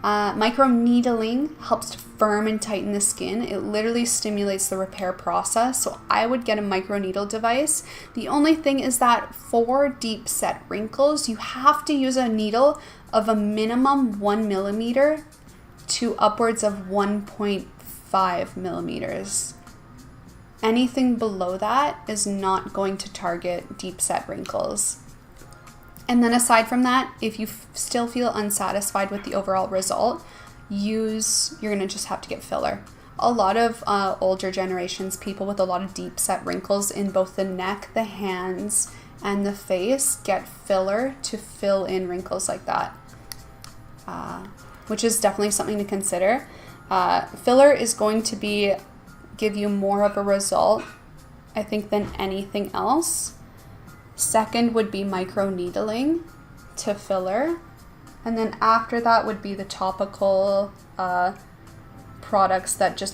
Micro needling helps to firm and tighten the skin. It literally stimulates the repair process. So I would get a micro needle device. The only thing is that for deep set wrinkles, you have to use a needle of a minimum 1 millimeter to upwards of 1.5 millimeters. Anything below that is not going to target deep set wrinkles. And then aside from that, if you still feel unsatisfied with the overall result, you're going to just have to get filler. A lot of older generations, people with a lot of deep set wrinkles in both the neck, the hands, and the face, get filler to fill in wrinkles like that, which is definitely something to consider. Filler is going to give you more of a result, I think, than anything else. Second would be micro needling to filler. And then after that would be the topical products that just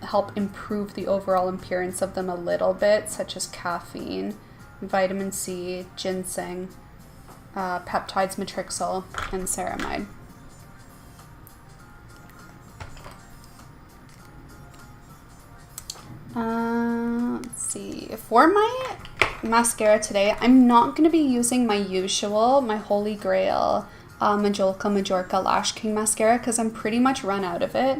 help improve the overall appearance of them a little bit, such as caffeine, vitamin C, ginseng, peptides, matrixyl, and ceramide. Let's see. For my mascara today, I'm not going to be using my usual, my Holy Grail Majolka Lash King mascara, because I'm pretty much run out of it.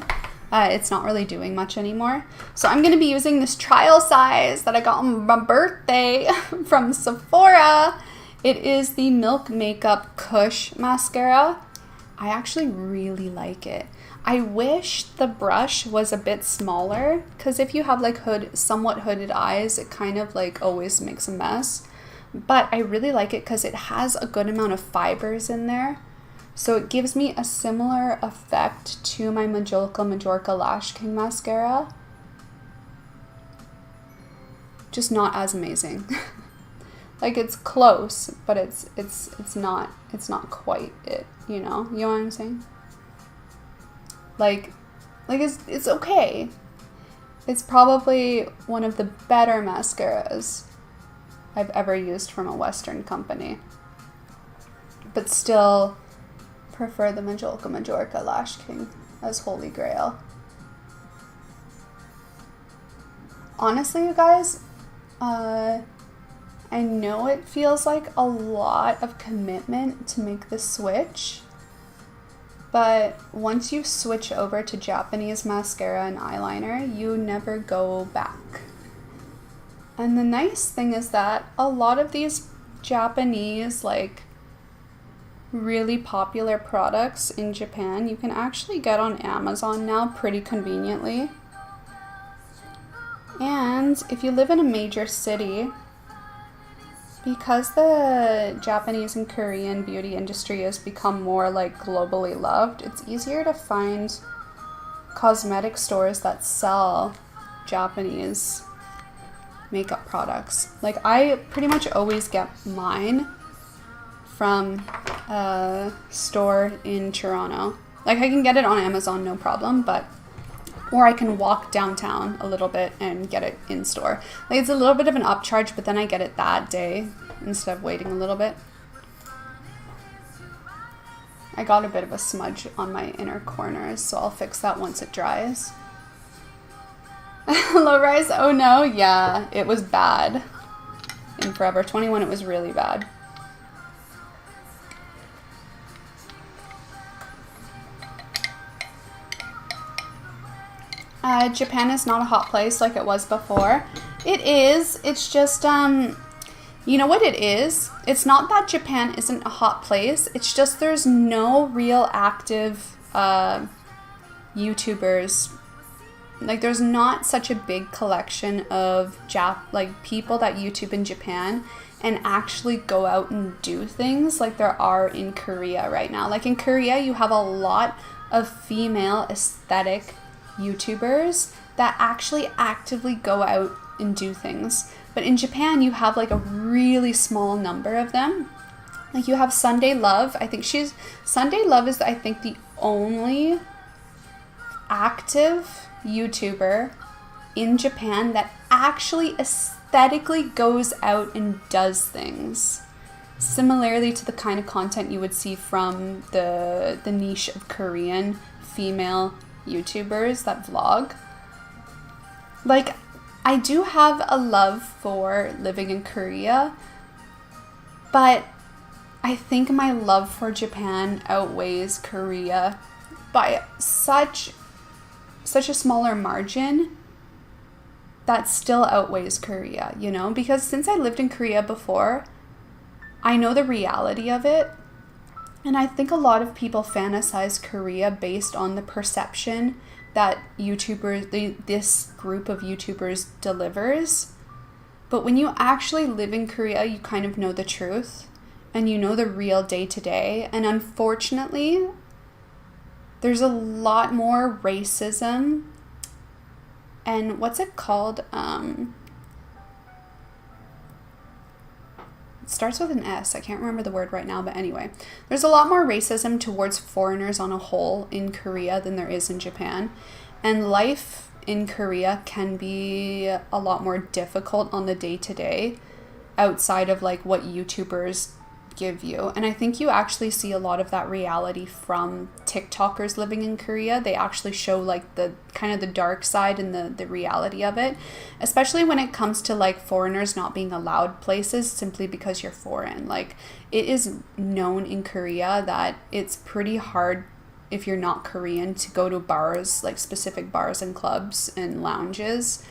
It's not really doing much anymore. So I'm going to be using this trial size that I got on my birthday from Sephora. It is the Milk Makeup Kush mascara. I actually really like it. I wish the brush was a bit smaller, because if you have like somewhat hooded eyes, it kind of like always makes a mess. But I really like it because it has a good amount of fibers in there. So it gives me a similar effect to my Majorca Lash King mascara. Just not as amazing. Like, it's close, but it's not quite it, you know? You know what I'm saying? Like it's okay. It's probably one of the better mascaras I've ever used from a Western company. But still prefer the Majorca Lash King as Holy Grail. honestly, you guys, I know it feels like a lot of commitment to make the switch, but once you switch over to Japanese mascara and eyeliner, you never go back. And the nice thing is that a lot of these Japanese, like, really popular products in Japan, you can actually get on Amazon now pretty conveniently. And if you live in a major city, because the Japanese and Korean beauty industry has become more like globally loved, it's easier to find cosmetic stores that sell Japanese makeup products. Like, I pretty much always get mine from a store in Toronto. Like, I can get it on Amazon, no problem, or I can walk downtown a little bit and get it in store. Like, it's a little bit of an upcharge, but then I get it that day instead of waiting a little bit. I got a bit of a smudge on my inner corners, so I'll fix that once it dries. Low rise, oh no, yeah, it was bad. In Forever 21, it was really bad. Japan is not a hot place like it was before. It is. It's just, you know what it is? It's not that Japan isn't a hot place. It's just there's no real active YouTubers. Like, there's not such a big collection of people that YouTube in Japan and actually go out and do things like there are in Korea right now. Like, in Korea, you have a lot of female aesthetic YouTubers that actually actively go out and do things. But in Japan, you have like a really small number of them. Like, you have Sunday Love. Sunday Love is, I think, the only active YouTuber in Japan that actually aesthetically goes out and does things. Similarly to the kind of content you would see from the niche of Korean female YouTubers that vlog. Like, I do have a love for living in Korea, but I think my love for Japan outweighs Korea by such a smaller margin that still outweighs Korea, you know? Because since I lived in Korea before, I know the reality of it. And I think a lot of people fantasize Korea based on the perception that this group of YouTubers delivers. But when you actually live in Korea, you kind of know the truth and you know the real day-to-day. And unfortunately, there's a lot more racism and what's it called? It starts with an S. I can't remember the word right now, but anyway. There's a lot more racism towards foreigners on a whole in Korea than there is in Japan. And life in Korea can be a lot more difficult on the day-to-day outside of like what YouTubers give you. And I think you actually see a lot of that reality from TikTokers living in Korea. They actually show like the kind of the dark side and the reality of it, especially when it comes to like foreigners not being allowed places simply because you're foreign. Like, it is known in Korea that it's pretty hard if you're not Korean to go to bars, like specific bars and clubs and lounges,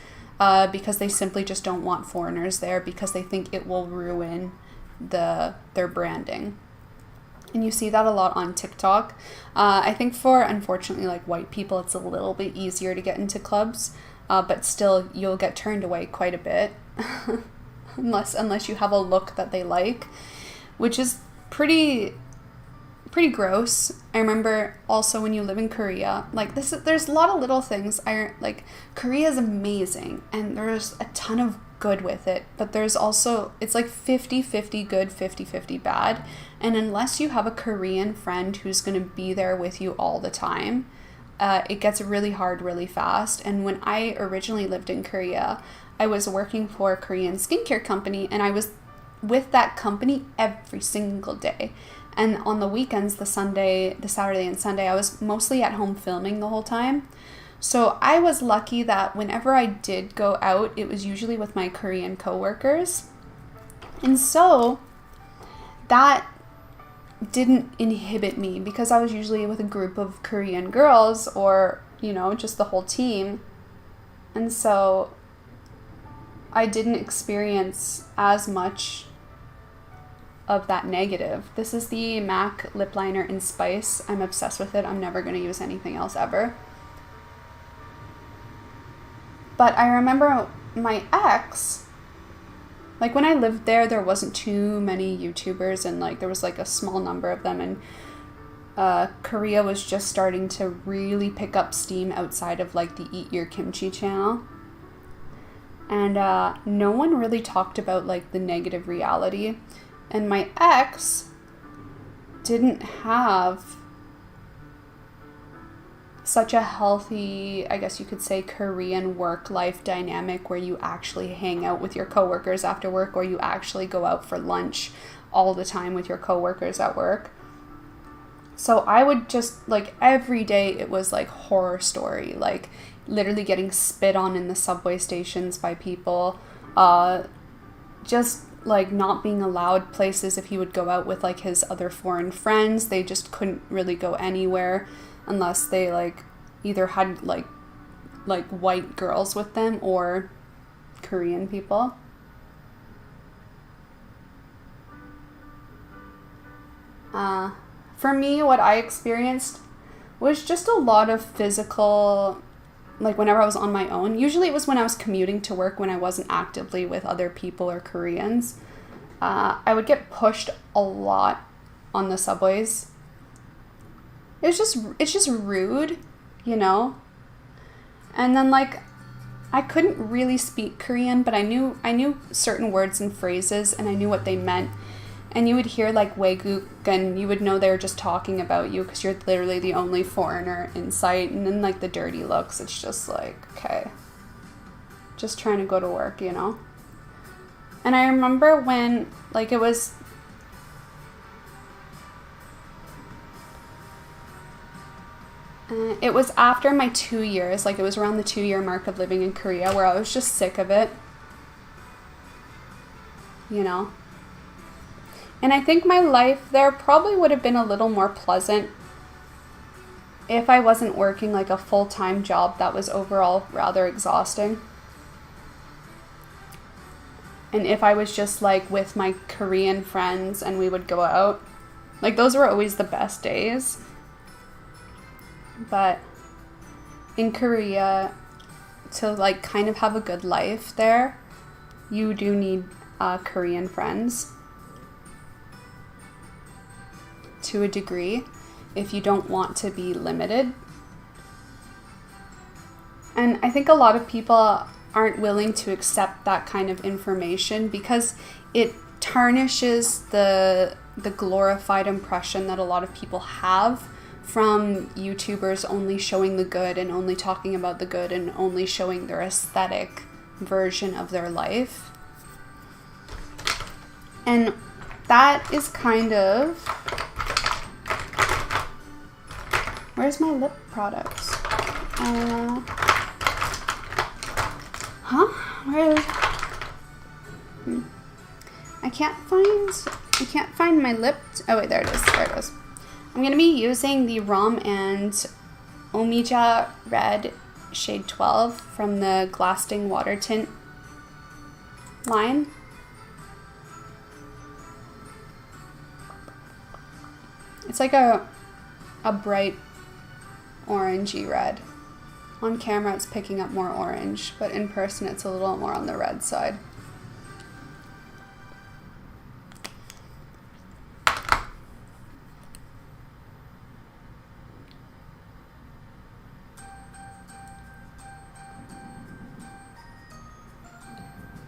because they simply just don't want foreigners there because they think it will ruin their branding. And you see that a lot on TikTok. I think for, unfortunately, like white people, it's a little bit easier to get into clubs, but still you'll get turned away quite a bit unless you have a look that they like, which is pretty gross. I remember also when you live in Korea, like there's a lot of little things. Korea is amazing and there's a ton of good with it, but there's also, it's like 50-50 good, 50-50 bad. And unless you have a Korean friend who's going to be there with you all the time, it gets really hard really fast. And when I originally lived in Korea, I was working for a Korean skincare company and I was with that company every single day. And on the weekends, the Saturday and Sunday, I was mostly at home filming the whole time. So I was lucky that whenever I did go out, it was usually with my Korean coworkers. And so that didn't inhibit me because I was usually with a group of Korean girls or, you know, just the whole team. And so I didn't experience as much of that negative. This is the MAC lip liner in Spice. I'm obsessed with it. I'm never going to use anything else ever. But I remember my ex, like when I lived there, there wasn't too many YouTubers and like there was like a small number of them, and Korea was just starting to really pick up steam outside of like the Eat Your Kimchi channel. And no one really talked about like the negative reality. And my ex didn't have such a healthy, I guess you could say, Korean work-life dynamic where you actually hang out with your coworkers after work, or you actually go out for lunch all the time with your coworkers at work. So I would just, like, every day it was like horror story, like literally getting spit on in the subway stations by people, just like not being allowed places. If he would go out with like his other foreign friends, they just couldn't really go anywhere unless they like either had like white girls with them or Korean people. For me, what I experienced was just a lot of physical, like whenever I was on my own. Usually it was when I was commuting to work, when I wasn't actively with other people or Koreans. I would get pushed a lot on the subways. It's just rude, you know? And then like, I couldn't really speak Korean, but I knew certain words and phrases, and I knew what they meant. And you would hear like 𝐕𝐈𝐃𝐃, and you would know they were just talking about you because you're literally the only foreigner in sight. And then like the dirty looks, it's just like, okay, just trying to go to work, you know? And I remember when like it was after my 2 years, like it was around the 2-year mark of living in Korea, where I was just sick of it, you know? And I think my life there probably would have been a little more pleasant if I wasn't working like a full-time job that was overall rather exhausting. And if I was just like with my Korean friends and we would go out. Like those were always the best days. But in Korea, to like kind of have a good life there, you do need Korean friends. To a degree, if you don't want to be limited. And I think a lot of people aren't willing to accept that kind of information because it tarnishes the glorified impression that a lot of people have from YouTubers only showing the good and only talking about the good and only showing their aesthetic version of their life. And that is kind of... Where's my lip products? Where? I can't find my lip. Oh wait, there it is. There it is. I'm gonna be using the ROM and Omija Red shade 12 from the Glasting Water Tint line. It's like a bright orangey red. On camera it's picking up more orange, but in person it's a little more on the red side.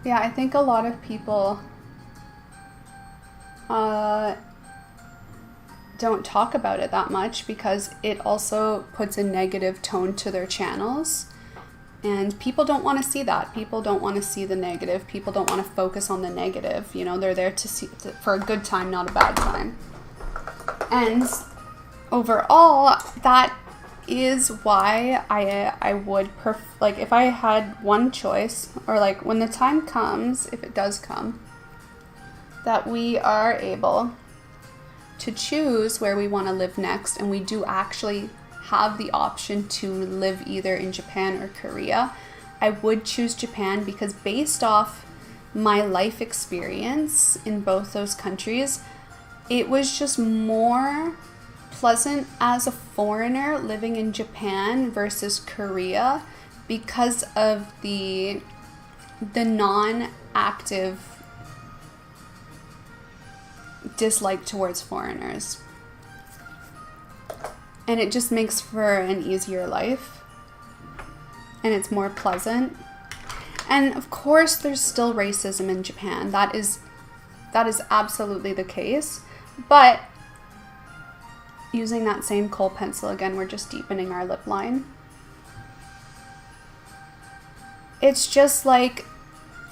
Yeah, I think a lot of people don't talk about it that much because it also puts a negative tone to their channels, and people don't want to see that. People don't want to see the negative. People don't want to focus on the negative. You know, they're there to see for a good time, not a bad time. And overall, that is why I would like, if I had one choice, or like when the time comes, if it does come, that we are able to choose where we want to live next, and we do actually have the option to live either in Japan or Korea, I would choose Japan, because based off my life experience in both those countries, it was just more pleasant as a foreigner living in Japan versus Korea, because of the non-active dislike towards foreigners. And it just makes for an easier life, and it's more pleasant. And of course there's still racism in Japan. That is absolutely the case. But using that same kohl pencil again, we're just deepening our lip line. It's just like,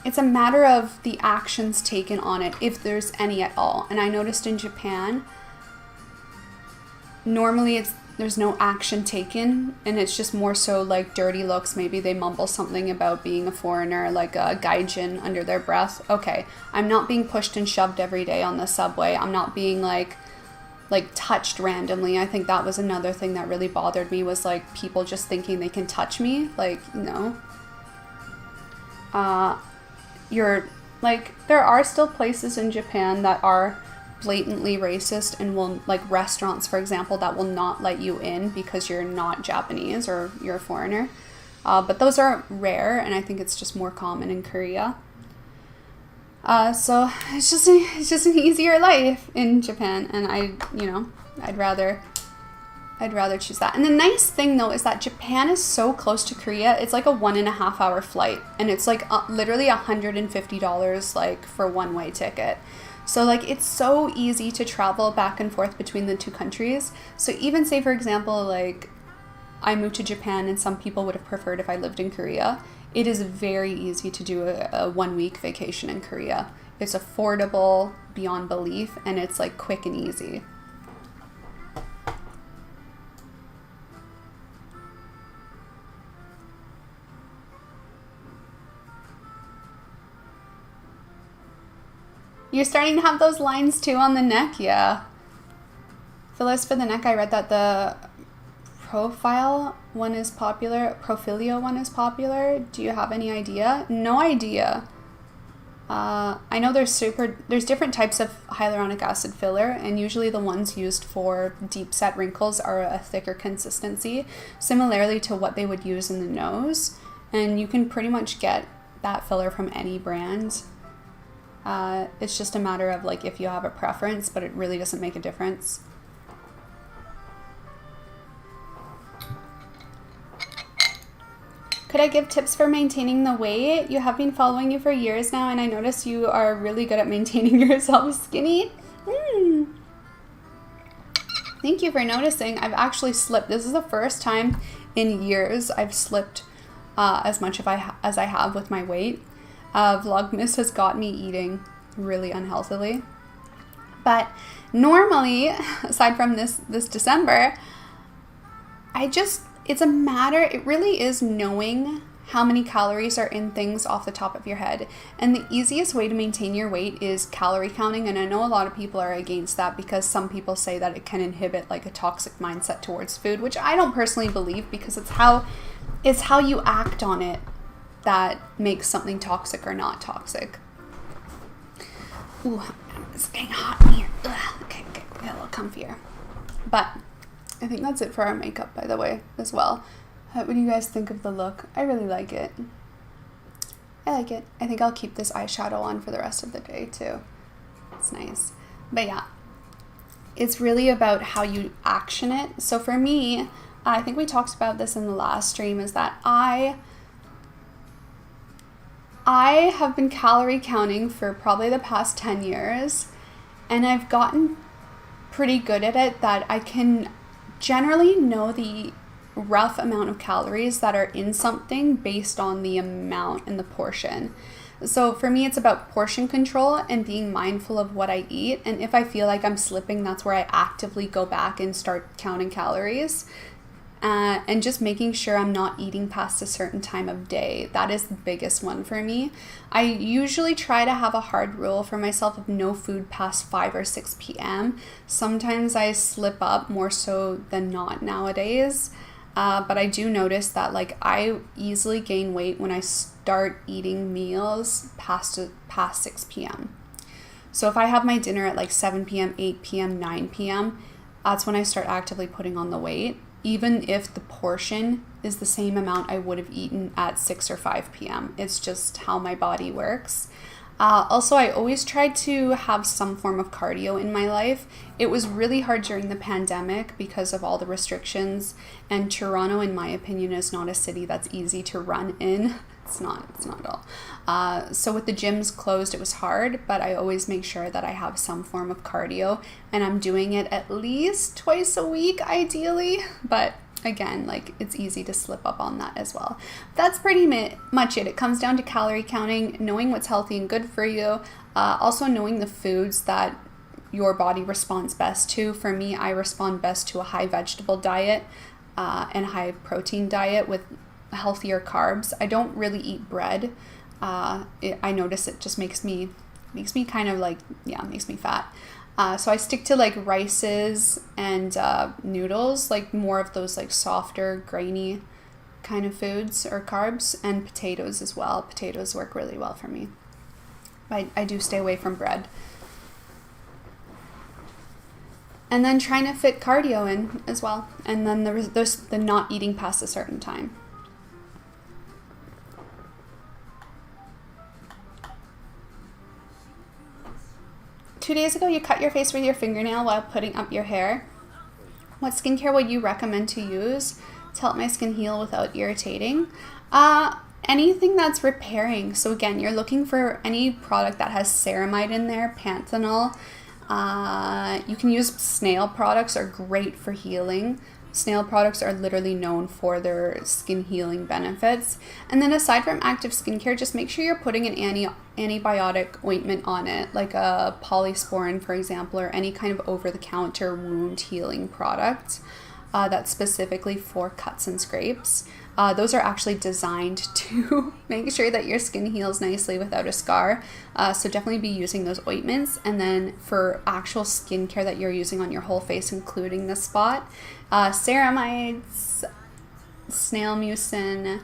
it's a matter of the actions taken on it, if there's any at all. And I noticed in Japan, normally there's no action taken, and it's just more so like dirty looks. Maybe they mumble something about being a foreigner, like a gaijin, under their breath. Okay, I'm not being pushed and shoved every day on the subway. I'm not being like touched randomly. I think that was another thing that really bothered me, was like people just thinking they can touch me. Like, no. You're like, there are still places in Japan that are blatantly racist, and will, like restaurants for example, that will not let you in because you're not Japanese or you're a foreigner. But those are rare, and I think it's just more common in Korea. So it's just an easier life in Japan, and I'd rather choose that. And the nice thing though is that Japan is so close to Korea. It's like a 1.5 hour flight, and it's like literally $150 like for one-way ticket. So like, it's so easy to travel back and forth between the two countries. So even say for example, like I moved to Japan and some people would have preferred if I lived in Korea, it is very easy to do a 1 week vacation in Korea. It's affordable beyond belief, and it's like quick and easy. You're starting to have those lines too on the neck, yeah. Fillers for the neck, I read that the profile one is popular, Profilio one is popular. Do you have any idea? No idea. I know there's different types of hyaluronic acid filler, and usually the ones used for deep set wrinkles are a thicker consistency, similarly to what they would use in the nose. And you can pretty much get that filler from any brand. It's just a matter of like if you have a preference, but it really doesn't make a difference. Could I give tips for maintaining the weight? You have been following you for years now, and I notice you are really good at maintaining yourself skinny. Thank you for noticing. I've actually slipped. This is the first time in years I've slipped as much as I have with my weight. Vlogmas has got me eating really unhealthily. But normally, aside from this December, it really is knowing how many calories are in things off the top of your head. And the easiest way to maintain your weight is calorie counting. And I know a lot of people are against that because some people say that it can inhibit like a toxic mindset towards food, which I don't personally believe, because it's how you act on it that makes something toxic or not toxic. Ooh, it's getting hot in here. Ugh, okay, get a little comfier. But I think that's it for our makeup, by the way, as well. What do you guys think of the look? I really like it. I like it. I think I'll keep this eyeshadow on for the rest of the day too. It's nice. But yeah, it's really about how you action it. So for me, I think we talked about this in the last stream, is that I have been calorie counting for probably the past 10 years, and I've gotten pretty good at it, that I can generally know the rough amount of calories that are in something based on the amount and the portion. So for me, it's about portion control and being mindful of what I eat. And if I feel like I'm slipping, that's where I actively go back and start counting calories. and just making sure I'm not eating past a certain time of day. That is the biggest one for me. I usually try to have a hard rule for myself of no food past 5 or 6 p.m. Sometimes I slip up more so than not nowadays, but I do notice that like I easily gain weight when I start eating meals past 6 p.m. So if I have my dinner at like 7 p.m., 8 p.m., 9 p.m., that's when I start actively putting on the weight, even if the portion is the same amount I would have eaten at 6 or 5 p.m. It's just how my body works. Also, I always tried to have some form of cardio in my life. It was really hard during the pandemic because of all the restrictions, and Toronto, in my opinion, is not a city that's easy to run in. It's not at all. So with the gyms closed, it was hard, but I always make sure that I have some form of cardio, and I'm doing it at least twice a week, ideally. But again, like it's easy to slip up on that as well. That's pretty much it. It comes down to calorie counting, knowing what's healthy and good for you, also knowing the foods that your body responds best to. For me, I respond best to a high vegetable diet and high protein diet with healthier carbs. I don't really eat bread. I notice it just makes me kind of like, yeah, makes me fat. So I stick to like rices and noodles, like more of those like softer, grainy kind of foods or carbs, and potatoes as well. Potatoes work really well for me. I do stay away from bread. And then trying to fit cardio in as well. And then there's the not eating past a certain time. Two days ago, you cut your face with your fingernail while putting up your hair. What skincare would you recommend to use to help my skin heal without irritating? Anything that's repairing. So again, you're looking for any product that has ceramide in there, panthenol. You can use snail products, are great for healing. Snail products are literally known for their skin healing benefits. And then aside from active skincare, just make sure you're putting an antibiotic ointment on it, like a polysporin, for example, or any kind of over-the-counter wound healing product that's specifically for cuts and scrapes. Those are actually designed to make sure that your skin heals nicely without a scar. So definitely be using those ointments. And then for actual skincare that you're using on your whole face, including the spot, ceramides, snail mucin,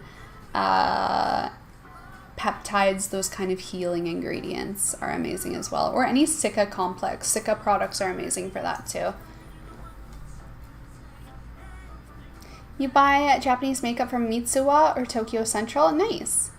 peptides, those kind of healing ingredients are amazing as well. Or any 𝐔𝐏𝐋𝐿 complex. 𝐔𝐏 products are amazing for that too. You buy Japanese makeup from Mitsuwa or Tokyo Central? Nice.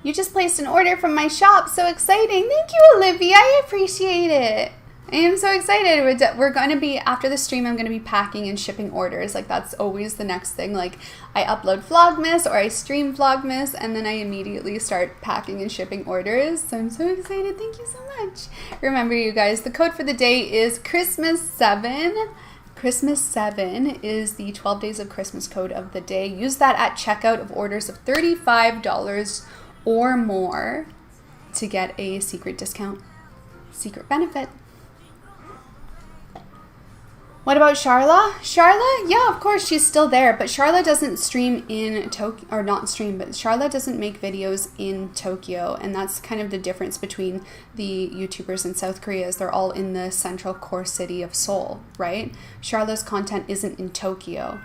You just placed an order from my shop. So exciting. Thank you, Olivia. I appreciate it. I am so excited. We're going to be, after the stream, I'm going to be packing and shipping orders. Like, that's always the next thing. Like, I upload Vlogmas or I stream Vlogmas, and then I immediately start packing and shipping orders. So I'm so excited. Thank you so much. Remember, you guys, the code for the day is Christmas7. Christmas 7 is the 12 days of Christmas code of the day. Use that at checkout of orders of $35 or more to get a secret discount, secret benefit. What about Charla? Charla? Yeah, of course, she's still there, but Charla doesn't stream in Tokyo, or not stream, but Charla doesn't make videos in Tokyo, and that's kind of the difference between the YouTubers in South Korea, is they're all in the central core city of Seoul, right? Charla's content isn't in Tokyo.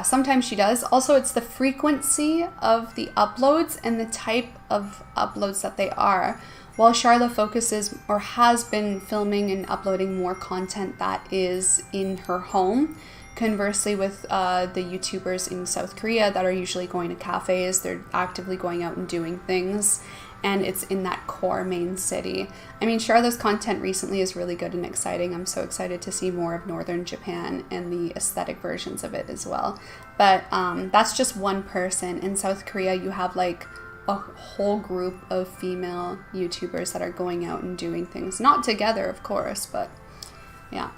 Sometimes she does. Also, it's the frequency of the uploads and the type of uploads that they are. While Charla focuses or has been filming and uploading more content that is in her home, conversely with the YouTubers in South Korea that are usually going to cafes, they're actively going out and doing things, and it's in that core main city. I mean, Charla's content recently is really good and exciting. I'm so excited to see more of Northern Japan and the aesthetic versions of it as well. But that's just one person. In South Korea, you have like a whole group of female YouTubers that are going out and doing things. Not together, of course, but yeah.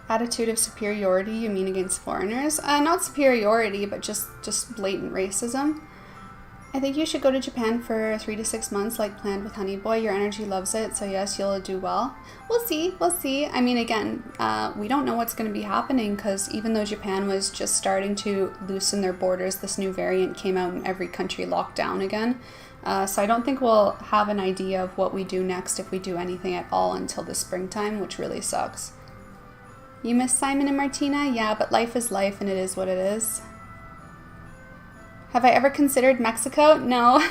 Attitude of superiority, you mean against foreigners? Not superiority, but just blatant racism. I think you should go to Japan for 3 to 6 months like planned with HoneyBii. Your energy loves it, so yes, you'll do well. We'll see, we'll see. I mean, again, we don't know what's going to be happening because even though Japan was just starting to loosen their borders, this new variant came out and every country locked down again. So I don't think we'll have an idea of what we do next if we do anything at all until the springtime, which really sucks. You miss Simon and Martina? Yeah, but life is life and it is what it is. Have I ever considered Mexico? No.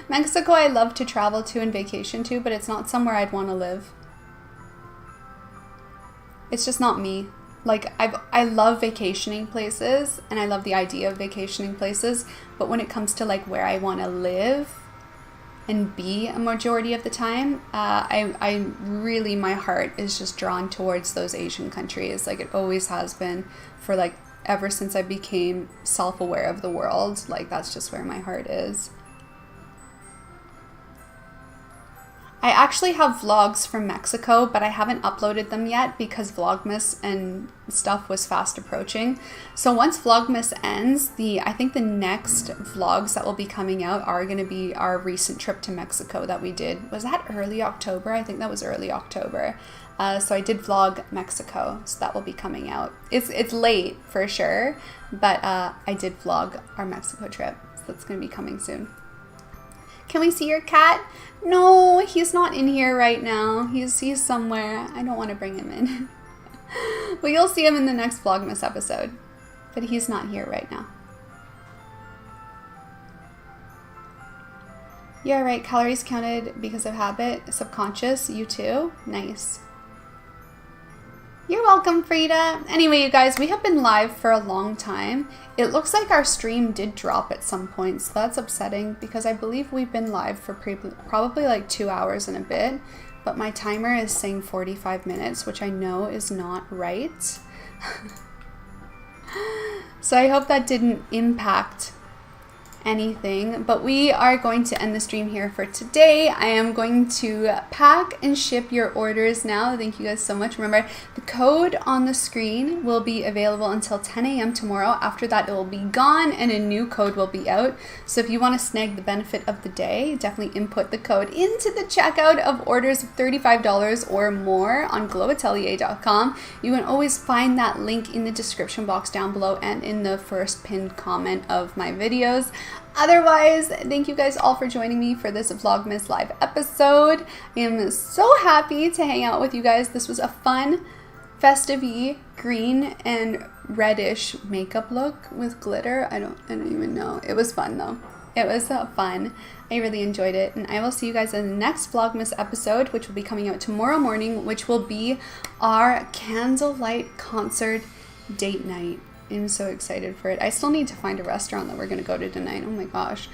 Mexico I love to travel to and vacation to, but it's not somewhere I'd want to live. It's just not me. Like, I love vacationing places, and I love the idea of vacationing places, but when it comes to like where I want to live and be a majority of the time, I really, my heart is just drawn towards those Asian countries. Like, it always has been for like ever since I became self-aware of the world. Like, that's just where my heart is. I actually have vlogs from Mexico, but I haven't uploaded them yet because Vlogmas and stuff was fast approaching. So once Vlogmas ends, I think the next vlogs that will be coming out are going to be our recent trip to Mexico that we did. Was that early October? I think that was early October. So I did vlog Mexico, so that will be coming out. It's late for sure, but I did vlog our Mexico trip, so that's going to be coming soon. Can we see your cat? No, he's not in here right now. He's somewhere. I don't want to bring him in. But you'll see him in the next Vlogmas episode. But he's not here right now. Yeah, right. Calories counted because of habit. Subconscious. You too? Nice. You're welcome, Frida. Anyway, you guys, we have been live for a long time. It looks like our stream did drop at some point, so that's upsetting because I believe we've been live for probably like 2 hours and a bit, but my timer is saying 45 minutes, which I know is not right. So I hope that didn't impact anything, but we are going to end the stream here for today. I am going to pack and ship your orders now. Thank you guys so much. Remember, the code on the screen will be available until 10 a.m. tomorrow. After that, it will be gone and a new code will be out. So if you want to snag the benefit of the day, definitely input the code into the checkout of orders of $35 or more on GRWM. You can always find that link in the description box down below and in the first pinned comment of my videos. Otherwise, thank you guys all for joining me for this Vlogmas live episode. I am so happy to hang out with you guys. This was a fun, festive-y, green and reddish makeup look with glitter. I don't even know. It was fun though. It was fun. I really enjoyed it, and I will see you guys in the next Vlogmas episode, which will be coming out tomorrow morning, which will be our candlelight concert date night. I'm so excited for it. I still need to find a restaurant that we're going to go to tonight. Oh my gosh.